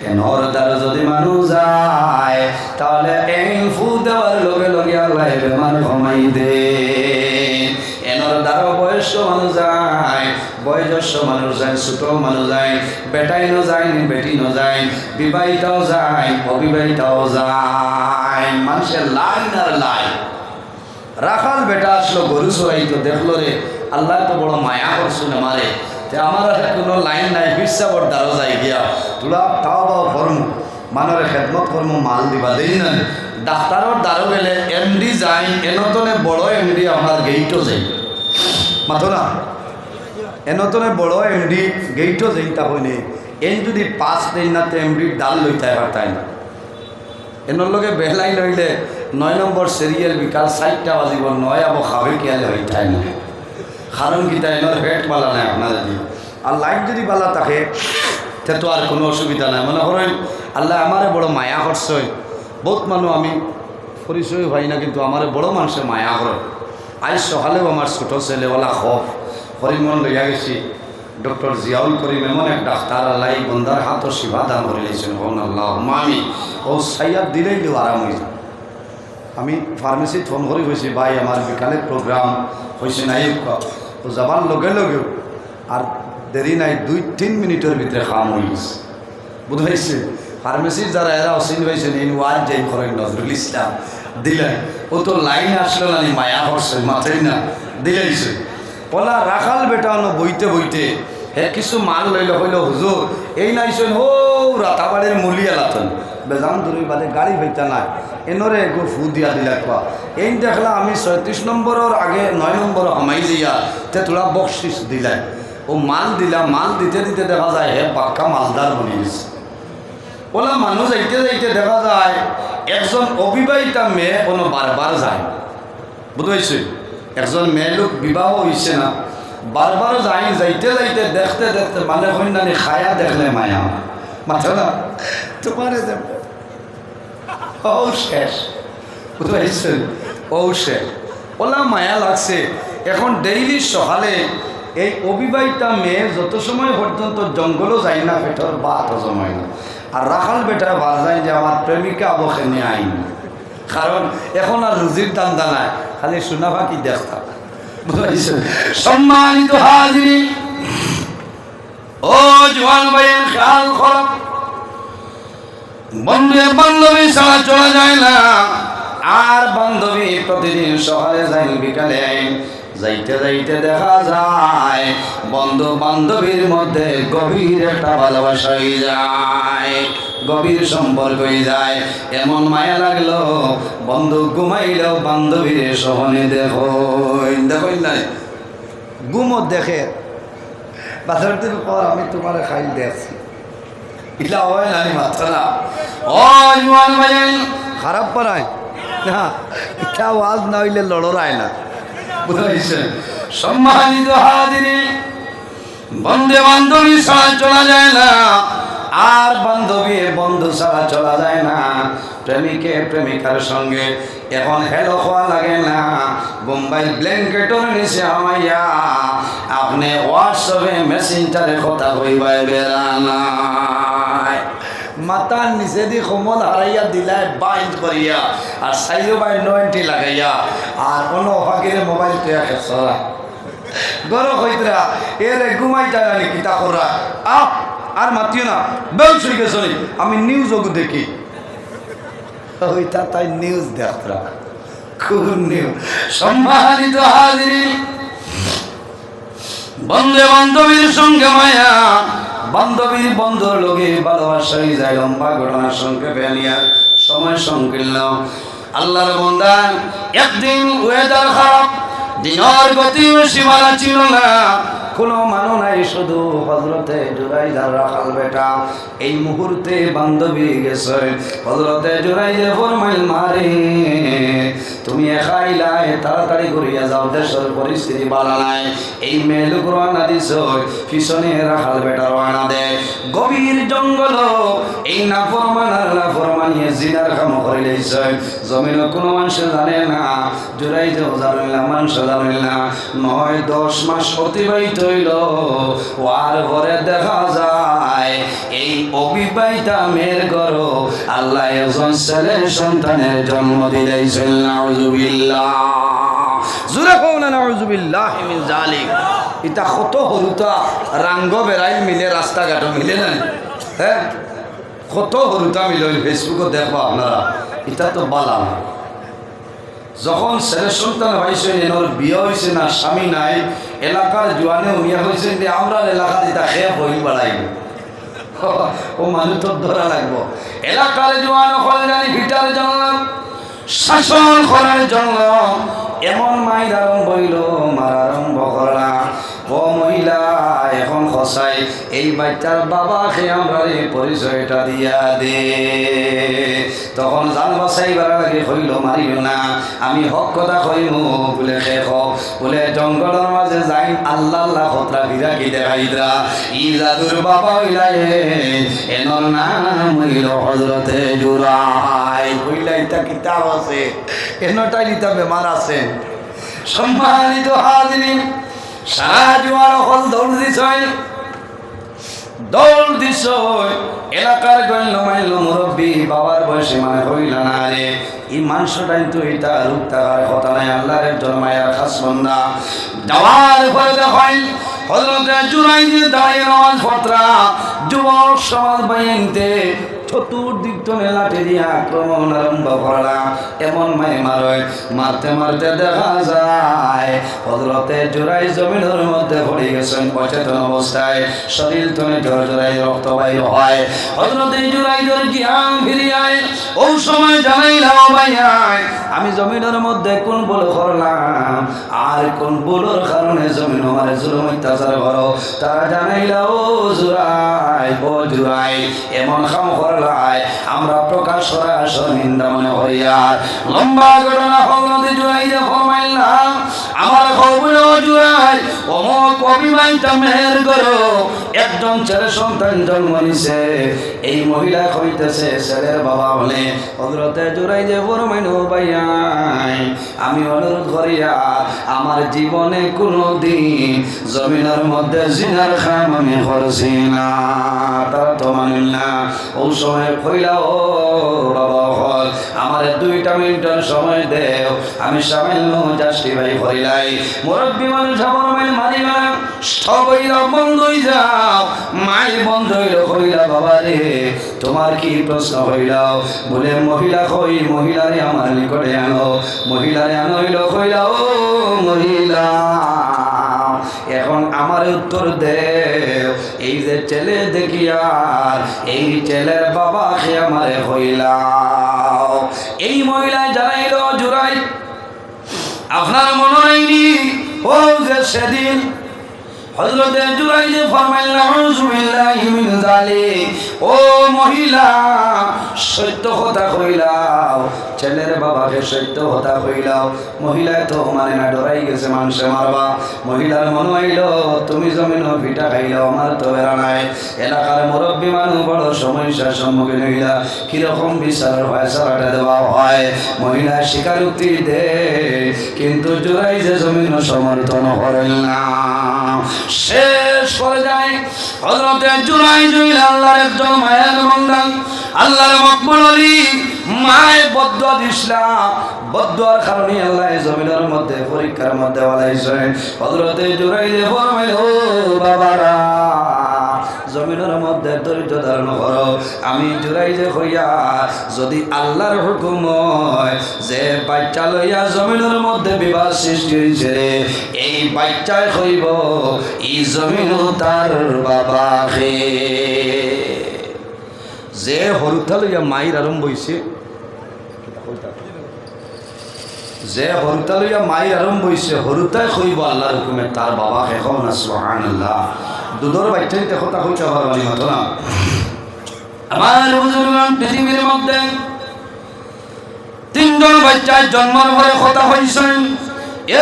এনর দ্বারা যদি মানুষ যায় তাহলে এই ফু দেওয়ার লগে লগে আল্লাহ বেমার কমাই দে। এনর দ্বারা বয়স্ক মানুষ যায়, বয়োজ্যেষ্ঠ মানুষ যায়, ছোট মানুষ যায়, বেটাইনও যায় বেটিনও যায়, বিবাহিতাও যায় অবিবাহিতাও যায়, মানুষের লাইন আর লাইন। রাখাল বেটা আসলো গরু চড়াইতো, দেখলো রে আল্লাহ তো বড় মায়া করছো না মারে, আমার কোনো লাইন নাই, বিশ্বাবর দ্বারা যাই গিয়া তোরা তাও বাও ফর্ম মানুষের খেদমত কর্ম মাল দিবা দেই না ডাক্তারের দ্বারও গেলে এমডি যাই এনতনে বড় এমডি আমার গেইটও যাই মাথো না এনতনে বড় এমডি গেইটও যাই তা হইনি এন যদি 5 দিন না তো এমডির ডাল লইতে পারতাই না এনর লগে বেহলাই লইলে 9 নম্বর সিরিয়াল বিকাল 4টা বাজিব 9 আবো খাবে কিয়ালে হইতাই না কারণ কিতা এনর পেট বালা নাই আপনার যদি আর লাইট যদি বালা থাকে তে তো আর কোনো অসুবিধা নাই মনে করেন আল্লাহ আমারে বড় মায়া করছে বহুত মানুষ আমি পরিচয় ভাই না কিন্তু আমারে বড় মানুষে মায়া করে আজ সকালেও আমার ছোটো ছেলেওয়ালা খফ হরিমন লইয়া গেছি ডক্টর জিয়াউল করিম এমন এক ডাক্তার আল্লাহ এই বন্দার হাতও সেবা দান করে দিয়েছেন হন আল্লাহ আমি ও সাইয়াদ দিলেই কেউ আরাম হয়ে যায় আমি ফার্মেসিত ফোন করে হয়েছি ভাই আমার বিকালের প্রোগ্রাম হয়েছে নাই ও যাবার লগে লগেও আর দেরি নাই 2-3 মিনিটের ভিতরে খাম হয়ে গেছে বুঝ হয়েছে ফার্মেসির যারা এরা অসিন হয়েছেন এই ওয়াজ যাই করেন নজরুল ইসলাম দিলেন ও তো লাইন আসলো না মায়া করছে মাথায় না দিলেইছে ওলা রাখাল বেটানো বইতে বইতে হে কিছু মাল লইল হইল হুজুর এই নাইছেন ও রাতাবাড়ির মুলিয়া লাতন বেজান দূরে বাদে গাড়ি হইতা নাই এনরে গো ফু দিয়া দিলা কোয়া এই দেখলা আমি 36 নম্বরের আগে 9 নম্বর হামাই দিয়া তে তোরা বকশিস দিলাই ও মাল দিলা মাল দিতে দিতে দেখা যায় হে পাক্কা মালদার বনি গেছে ওলা মানুষ যাইতে যাইতে দেখা যায় একজন অবিবাহিতা মেয়ে কোনো বারবার যায় বুঝতে একজন মেয়ে লোক বিবাহ হয়েছে না বারবার যাই যাইতে যাইতে দেখতে দেখতে মানে কন্যানি খায়া দেখলে মায়া মাথা না তোমারে ও শেষ বুঝতে ও শেষ ওলা মায়া লাগছে এখন ডেইলি সকালে এই অবিবাহিতা মেয়ে যত সময় পর্যন্ত জঙ্গলও যায় না পেটর বাত হজম হয় না আর রাখাল বেটা বাজায় যে আমার প্রেমিকা অবসে নিয়ে আইন কারণ এখন আর রুজির দান্দা নাই খালি শোনা ফাঁকি দেখতা সম্মানিত হাজির ও জওয়ান ভাইয়ের খেয়াল করো বন্ধু বান্ধবী ছাড়া চলা যায় না আর বান্ধবী প্রতিদিন সকালে যাই বিকালে আইন যাইতে যাইতে দেখা যায় বন্ধু বান্ধবীর মধ্যে গভীর একটা ভালোবাসা হয়ে যায় গভীর সম্পর্ক হয়ে যায় এমন মায়া লাগলো বন্ধু ঘুমাইলেও বান্ধবীর সহনে দেখো নাই ঘুমো দেখে বাজার দিন পর আমি তোমার খাইল দেখছি ইলা হয় না মাথা না ও জওয়ান ভাই খারাপ পারায় না ইটা ওয়াজ না হইলে লড়ায় না বুঝাইছে সম্মানিত হাজিরি বন্ধু বান্ধবী ছাড়া চলা যায় না আর বান্ধবী বন্ধু ছাড়া চলা যায় না প্রেমিকে প্রেমিকার সঙ্গে এখন হেলো হওয়া লাগে না বোম্বাই ব্ল্যাঙ্কেটর নিচে আমাইয়া আপনি হোয়াটসঅ্যাপে মেসেঞ্জারে কথা হইবাই বেড়ানা মাতার নিচে দি সমল হারাইয়া দিলাই বাইন্ড করিয়া আর সাইও বাই 90 লাগাইয়া আর কোনো ফাঁকিরে মোবাইল তুই খেসরা গরো হইতরা এরে ঘুমাই যায় না কিতা করা আর মাতিও না বেল শুই গেছ আমি নিউজ ওগু দেখি ওইটা তাই নিউজ দেখরা খুব নিউজ সম্মানিত হাজির বন্ধু বান্ধবীর সঙ্গে মায়া বান্ধবীর বন্ধুর লোকে ভালোবাসা হয়ে যায় লম্বা ঘটনার সঙ্গে ফেলিয়া সময় সংকীর্ণ আল্লাহর বান্দা একদিন ওয়েদার খারাপ দিনের গতি সীমানা ছিল না কোনো মানু নাই শুধু হযরতে জুরাইজার রাখাল বেটা এই মুহূর্তে বান্ধবী গেছে হযরতে জুরাইজে ফরমাইল মারে তুমি একাইলাই তাড়াতাড়ি করিয়া যাও দেশের পরিস্থিতি ভালো নাই এই মেয়ে লোক রওনা দিছ পিছনে রাখাল বেটা রওনা দে গভীর জঙ্গল এই নাফরমানিয়ে জিনার কাম করে লইছে জমিন কোনো মানুষ জানে না জুরাইজে জানে না মানুষ জানে না 9-10 মাস অতিবাহিত হইল ওয়ার ঘরে দেখা যায় এই অবিবাহিতা মেয়ের ঘর আল্লাহ একজন ছেলে সন্তানের জন্ম দিয়েছেন নাউজুবিল্লাহ জোরে কও না নাউজুবিল্লাহি মিন জালিক এটা কত হরুতা রাঙ্গ বেড়াই মিলে রাস্তাঘাট মিলে না হ্যাঁ কত হরুতা মিলে ফেসবুকে দেখবা আপনারা এটা তো বালা না যখন ছেলে সন্তান হয়েছে এনার বিয়ে হয়েছে না স্বামী নাই এলাকার জোয়ানে উনিয়া হয়েছে যে আমরা এলাকা দিতা খেয়ে বই বাড়াইব ও মানুষ তো ধরা লাগবো। এলাকার জোয়ান হল জানি ভিটার জন্য শাসন করার জন্য এমন মায়ের আরম্ভ হইল, মার আরম্ভ করলা। ও মহিলা এখন খসাই এই বাচ্চার বাবাকে আমরা এই পরিচয়টা দিয়া দে। তখন জান বাসাইবার লাগে হইল মারিও না, আমি হক কথা কইম বলে শেখ বলে জঙ্গলের মাঝে যাই আল্লাহ আল্লাহ হতরা বিরাগি দেখাইদরা ই জাদুর বাবা হইলাই এনর নাম হইল হজরতে জুরাই। হইলা ইটা কিতাব আছে, এনটাই ইটা বেমার আছে। সম্মানিত হাজিরিন, সারা জোয়ার হল দৌড় দিছ এলাকার গণ্য মাইল মুরব্বী বাবার বয়সে মানে হইল না রে। এই মাংসটাই তো এটা রূপ থাকার কথা নাই, আল্লাহর একজন মায়ের খাস বন্ধা যাওয়ার পরে দেখাই হযরতে জুরাই যে দাঁড়িয়ে নামাজ পড়তা যুবক সমাজ বাইনতে চতুর্দিক টনে লাঠি দিয়ে আক্রমণ আরম্ভ করলাম। এমন মাই মারয় মারতে মারতে দেখা যায় হযরতে জুরাই জমিনের মধ্যে পড়ে গেছেন অচেতন অবস্থায়, শরীর টনে ঝরঝরাই রক্ত বাইর হয়। হযরতে জুরাই জ্ঞান ফিরিয়ায় ওই সময় জানাইলাম ভাইয়াই আমি জমিনের মধ্যে কোন ভুল করলাম আর কোন ভুলের কারণে জমিন আমার জুলুম অত্যাচার করো। তারা জানাইলা ও জুরাই এমন কাম করলাই আমরা প্রকাশ সরাসরি নিন্দা মনে হইয়া। লম্বা ঘটনা হযরতে জুরাই যে ফরমাইলাম আমার খবর জুরাই অমক অভিমানটা মেহের করো একজন ছেলে সন্তান জন্ম নিছে। এই মহিলা কইতেছে ছেলের বাবা বলে হযরতে জুরাই যে ফরমাইল ভাইয়াই আমি অনুরোধ করিয়া আমার জীবনে কোনোদিন জমিনের মধ্যে জিনার কাম আমি করছি না। তারা তো মানিল না। ওই সময় কইলা ও বাবা হল আমার 2 মিনিটের সময় দেও আমি সামান্য জাস্টিফাই করিলাই। মুরব্বী মানুষ আমার মাইল মারিবা সবই বন্ধ হয়ে যাও মাই বন্ধ হইল। কইলা বাবা রে তোমার কি প্রশ্ন হইলাও বলে মহিলা কই মহিলারে আমার নিকটে আনো। মহিলারে আনো হইল। কইলা ও মহিলা এখন আমার উত্তর দে এই যে ছেলে দেখিয়া এই ছেলের বাবাকে আমারে হইলাও। এই মহিলায় জানাইল জুরাই আপনার মনে হয়নি ও যে সেদিন হযরতে জুরাই যে ফরমাইলেন আউযু বিল্লাহি মিন যালিক ও মহিলা সত্য কথা কইলাও ছেলের বাবাকে সত্য কথা কইলাও। মহিলা তো মানে না ডরাই গেছে মানুষে মারবা। মহিলার মনে হইল তুমি জমিন পিঠা খাইলাও আমার তো বেড়া নাই। এলাকার মুরব্বী মানুষ বড় সমস্যার সম্মুখীন হইলা কিরকম বিচারের ফয়সালাটা দেওয়া হয়। মহিলা স্বীকারোক্তি দে কিন্তু জুরাই যে জমিন সমর্থন করেন না। শেষ করে যায় হযরতে জুরাই জুইল আল্লাহর একজন মায়ের বান্দা আল্লাহর মকবুল আলী মায়ের বদদুয়া দিছিলাম। বদদুয়ার কারণে আল্লাহ জমিনের মধ্যে পরীক্ষার মধ্যে বানাইছেন। হযরতে জুরাই যে ফরমাইল ও বাবারা জমিনের মধ্যে ধৈর্য ধারণ করো। আমি জুরাই যে হইয়া যদি আল্লাহর হুকুম হয় যে বাচ্চা লইয়া জমিনের মধ্যে বিবাদ সৃষ্টি হয়েছে এই বাচ্চায় হইব এই জমিন তার বাবাকে। যে হরুতা লইয়া মায়ের আরম্ভ হয়েছে যে হরুতা লইয়া মায়ের আরম্ভ হয়েছে হরুতায় হইব আল্লাহর হুকুমে তার বাবাকে। কও না সুবহানাল্লাহ। দুধর বাচ্চাই কথা হইতে পারবানি মতো না। আমার বুজুর্গগণ পৃথিবীর মধ্যে 3 জন বাচ্চার জন্মের পরে কথা হইছেন।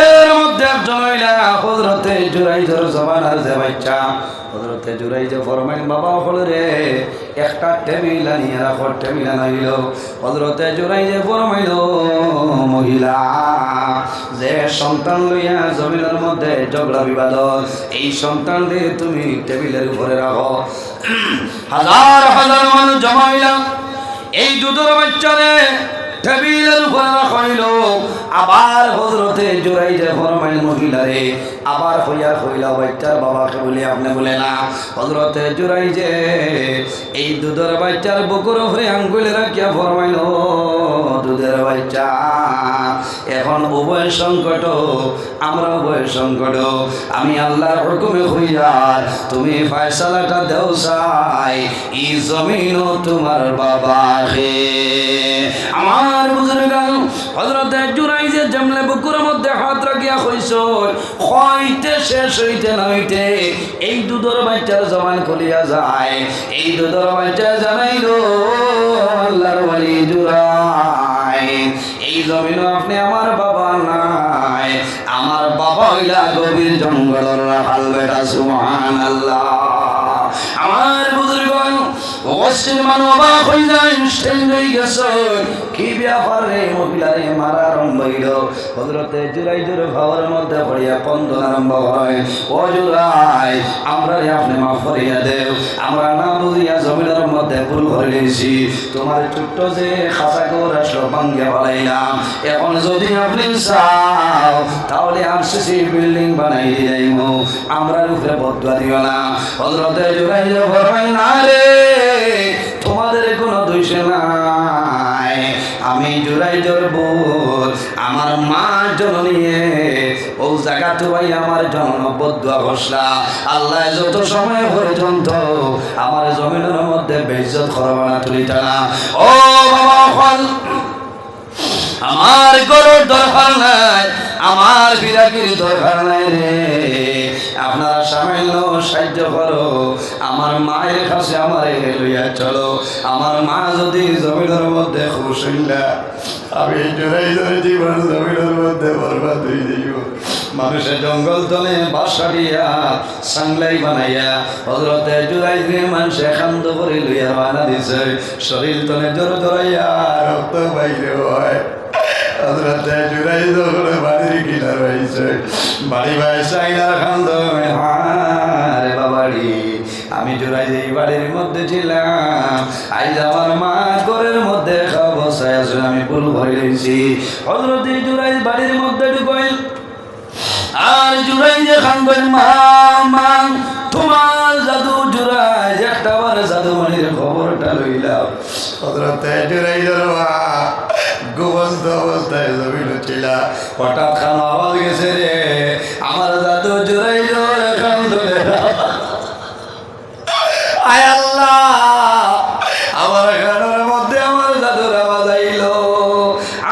এর মধ্যে একজন হইলা হযরতে জুরাই জমানার যে বাচ্চা হযরতে জুরাই যে ফরমাইন বাবা হল রে একটা টেবিল আনিয়ে রাখো। টেবিল আনাইল। হযরতে জুরাই যে ফরমাইল মহিলা যে সন্তান লইয়া জমিনের মধ্যে ঝগড়া বিবাদ এই সন্তান দিয়ে তুমি টেবিলের উপরে রাখো। হাজার হাজার মানুষ জমা হইলাম। এই দুধের বাচ্চারে টেবিলের উপরে রাখা হইল। আবার হযরতে জুরাইজে ফরমাইল মহিলারে আবার হইলা বাচ্চার বাবাকে বলে আপনি বলে না। হযরতে জুরাইজে এই দুধের বাচ্চার বুকুর উপরে আঙ্গুলে রাখিয়া ফরমাইল দুধের বাচ্চা এখন উভয় সংকট, আমরা উভয় সংকট, আমি আল্লাহর হুকুমে হইয়া তুমি ফয়সালাটা দেও চাই এই জমিন তোমার বাবাকে। আমার বুজুর্গান হযরতে জুরাইজে জামলে বুকুর মধ্যে হাত রাখিয়া কইছ হইতে শেষ হইতে না হইতে এই দুধের বাচ্চার জবান খুলিয়া যায়। এই দুধের বাচ্চা জানাইল আল্লাহর ওলি জুরাই এই জমিন আপনি আমার বাবা নাই, আমার বাবা হইলা গভীর জঙ্গলের রাখাল বেটা। সুবহানাল্লাহ। আমার বুজুর্গণ অবশ্যই মানুষ অবাক হয়ে যায়, স্টেঞ্জ হয়ে গেছে। কি ব্যাপার রে মহিলারে মারা আরম্ভ হইল। হযরতে জুরাইজের ভাবের মধ্যে পড়িয়া কন্দন আরম্ভ হয়। ও জুরাই আমরা আপনি মাফ করিয়া দেও, আমরা না বুঝিয়া জমিনের মধ্যে ভুল করে নিয়েছি। তোমার ছোট্ট যে খাঁচা করে আসলো ভাঙ্গিয়া ফেলাইলাম, এখন যদি আপনি চাও তাহলে আরসিসি বিল্ডিং বানাই যাইব, আমরা উপরে বদলা দিও না। হযরতে জুরাইজে ফরমাই না রে তোমাদের কোনো দোষ নাই, আমি জুরাইজের বোন আমার মা জননী ও জায়গা তো ভাই আমার জন্ম বদুয়া ঘোষলা আল্লাহ যত সময় পর্যন্ত আমার জমিনের মধ্যে বেইজ্জত করবা না তুলিতা না। ও বাবা আমার গরুর দরকার নাই, আমার বিরাকির দরকার নাই রে, আপনারা সামান্য সাহায্য করো, আমার মায়ের কাছে আমার লইয়া চলো। আমার মা যদি জমিনের মধ্যে খুশ হইলা আমি জুরাইজের জীবন জমিনের মধ্যে বরবাদ হয়ে যাইব। মানুষের জঙ্গল তলে বাসা দিয়া সাংলাই বানাইয়া হযরতে জুরাইজকে মানুষে খান্দ করে লইয়া বানা দিছে। শরীর তলে জোর জড়াইয়া রক্ত বাইরে হয়। হযরতে জুরাইজ যখন বাড়ির কিনার হয়েছে বাড়ি ভাই সাইনার খান্দ রে বাবাড়ি আমি জুরাইজ এই বাড়ির মধ্যে ছিলাম, আইজ আমার মা ঘরের মধ্যে খাওয়া বসায় আছে, আমি ভুল ভরে দিয়েছি। হযরতে জুরাইজ বাড়ির মধ্যে ঢুকাইল আর জুরাইজে খানবেন মা মা তোমার জাদু জুরাইজ একটা বার জাদুমণির খবরটা লইলাম। হযরতে জুরাইজের মা ঘুমন্ত অবস্থায় জমিন ছিল, হঠাৎ খান আওয়াজ গেছে রে আমার জাদু জুরাইজের খান ধরে আয় আল্লাহ আমার ঘরের মধ্যে আমার জাদুর আওয়াজ আইল।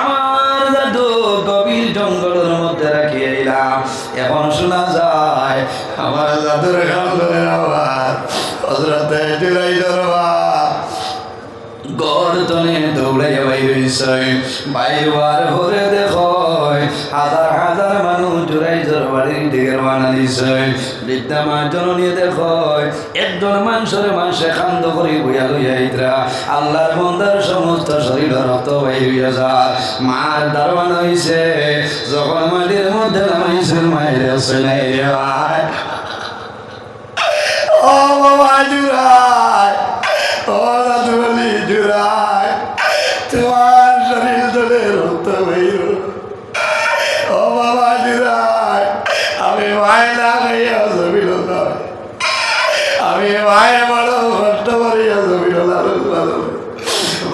আমার জাদু গভীর জঙ্গলের মধ্যে রাখিয়ে এলাম, এখন শোনা যায় আমার জাদুর খানের আওয়াজ। হযরতে জুরাইজের গড় তনে দৌড়াইয়া বাইরেছে, বাইরবার ভরে দেখো হাজার হাজার মানুষ জুরাইজের বাড়ির দিকে রওনা দিছে। বৃদ্ধা মা জননী দেখো একজন মানুষের মানুষে খান্দ করে বইয়া লইয়া ইতরা আল্লাহর বন্দার সমস্ত শরীর রক্ত বাইরিয়া যায়। মার দারোয়ান হইছে যখন মাটির মধ্যে নামাইছে মায়ের ছেলে ও বাবা জুরাই, ও দাদুলি জুরাই তোমার শরীর ধরে রক্ত বাইর। ও বাবা জুরাই আমি মায়ের না খাইয়া জমিল নয়, আমি মায়ের বড় কষ্ট করিয়া জমিল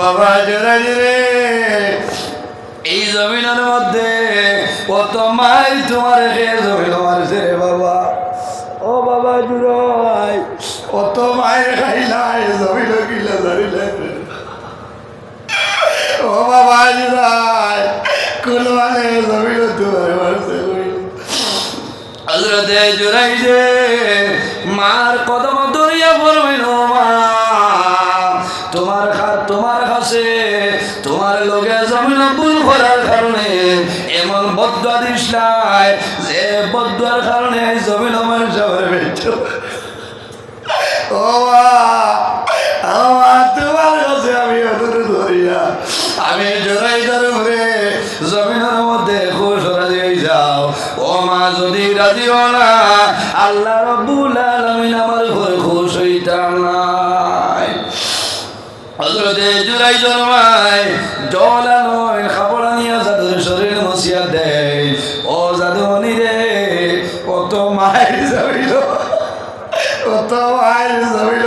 বাবা জুরাই রে। এই জমিনের মধ্যে কত মাই তোমার খেয়ে জমিল মারছে রে বাবা। ও বাবা জুরাই কত মায়ের খাইলাই জমিল কিলা ধরিলে। ও বাবা জুরাই কুলমানে জমিল তোমার মারছে। হযরতে জুরাইজে মার কদম ধরিয়া ফরমাইল মা তোমার কাছে তোমার লগে জমিন ভুল করার কারণে এমন বদুয়া দিস নাই যে বদুয়ার কারণে জমিন আমার সবার বেঁচ। ও আমার তোমার কাছে আমি অনুরোধ করিয়া আমি জুরাইজের উপরে জমিনের মধ্যে খুশ রাজি যাও। ও মা যদি রাজি হও না আল্লাহ রাব্বুল আলামিন আমার উপর খুশ হইতাম নাই। হযরতে জুরাই জন্মায় জলানো খাবড়া নিয়ে জাদুর শরীর মসিয়া দেয় ও জাদুমণি রে কত মায়ের যাবিল কত মায়ের যাবিল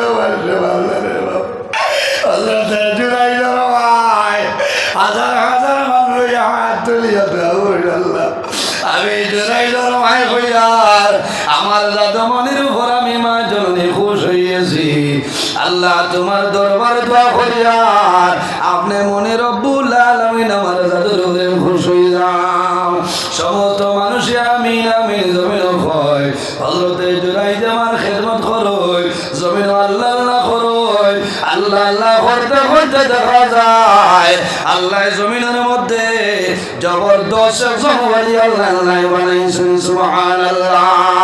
হযরতে জুরাই জন্মায় হাজার হাজার মানুষ হাত তুলিয়া দেয় আল্লাহ আমি জুরাই জন্মায় কইয়ার আমার জাদুমণির উপর আমি মা জননী খুশ হইয়াছি আল্লাহ তোমার দরবার দোয়া করিয়ার আপনি মনে রব্বুল আলামিন আমার জাদুর উপরে খুশ হইলাম সমস্ত মানুষ আমিন আমিন জমিন কয় হযরতে জুরাই আমার খেদমত করই জমিন আল্লাহ আল্লাহ করই আল্লাহ আল্লাহ করতে করতে দেখা যায় আল্লাহ জমিনের মধ্যে জবরদস্ত একজন ওলি আল্লাহ বানাইছেন সুবহানাল্লাহ।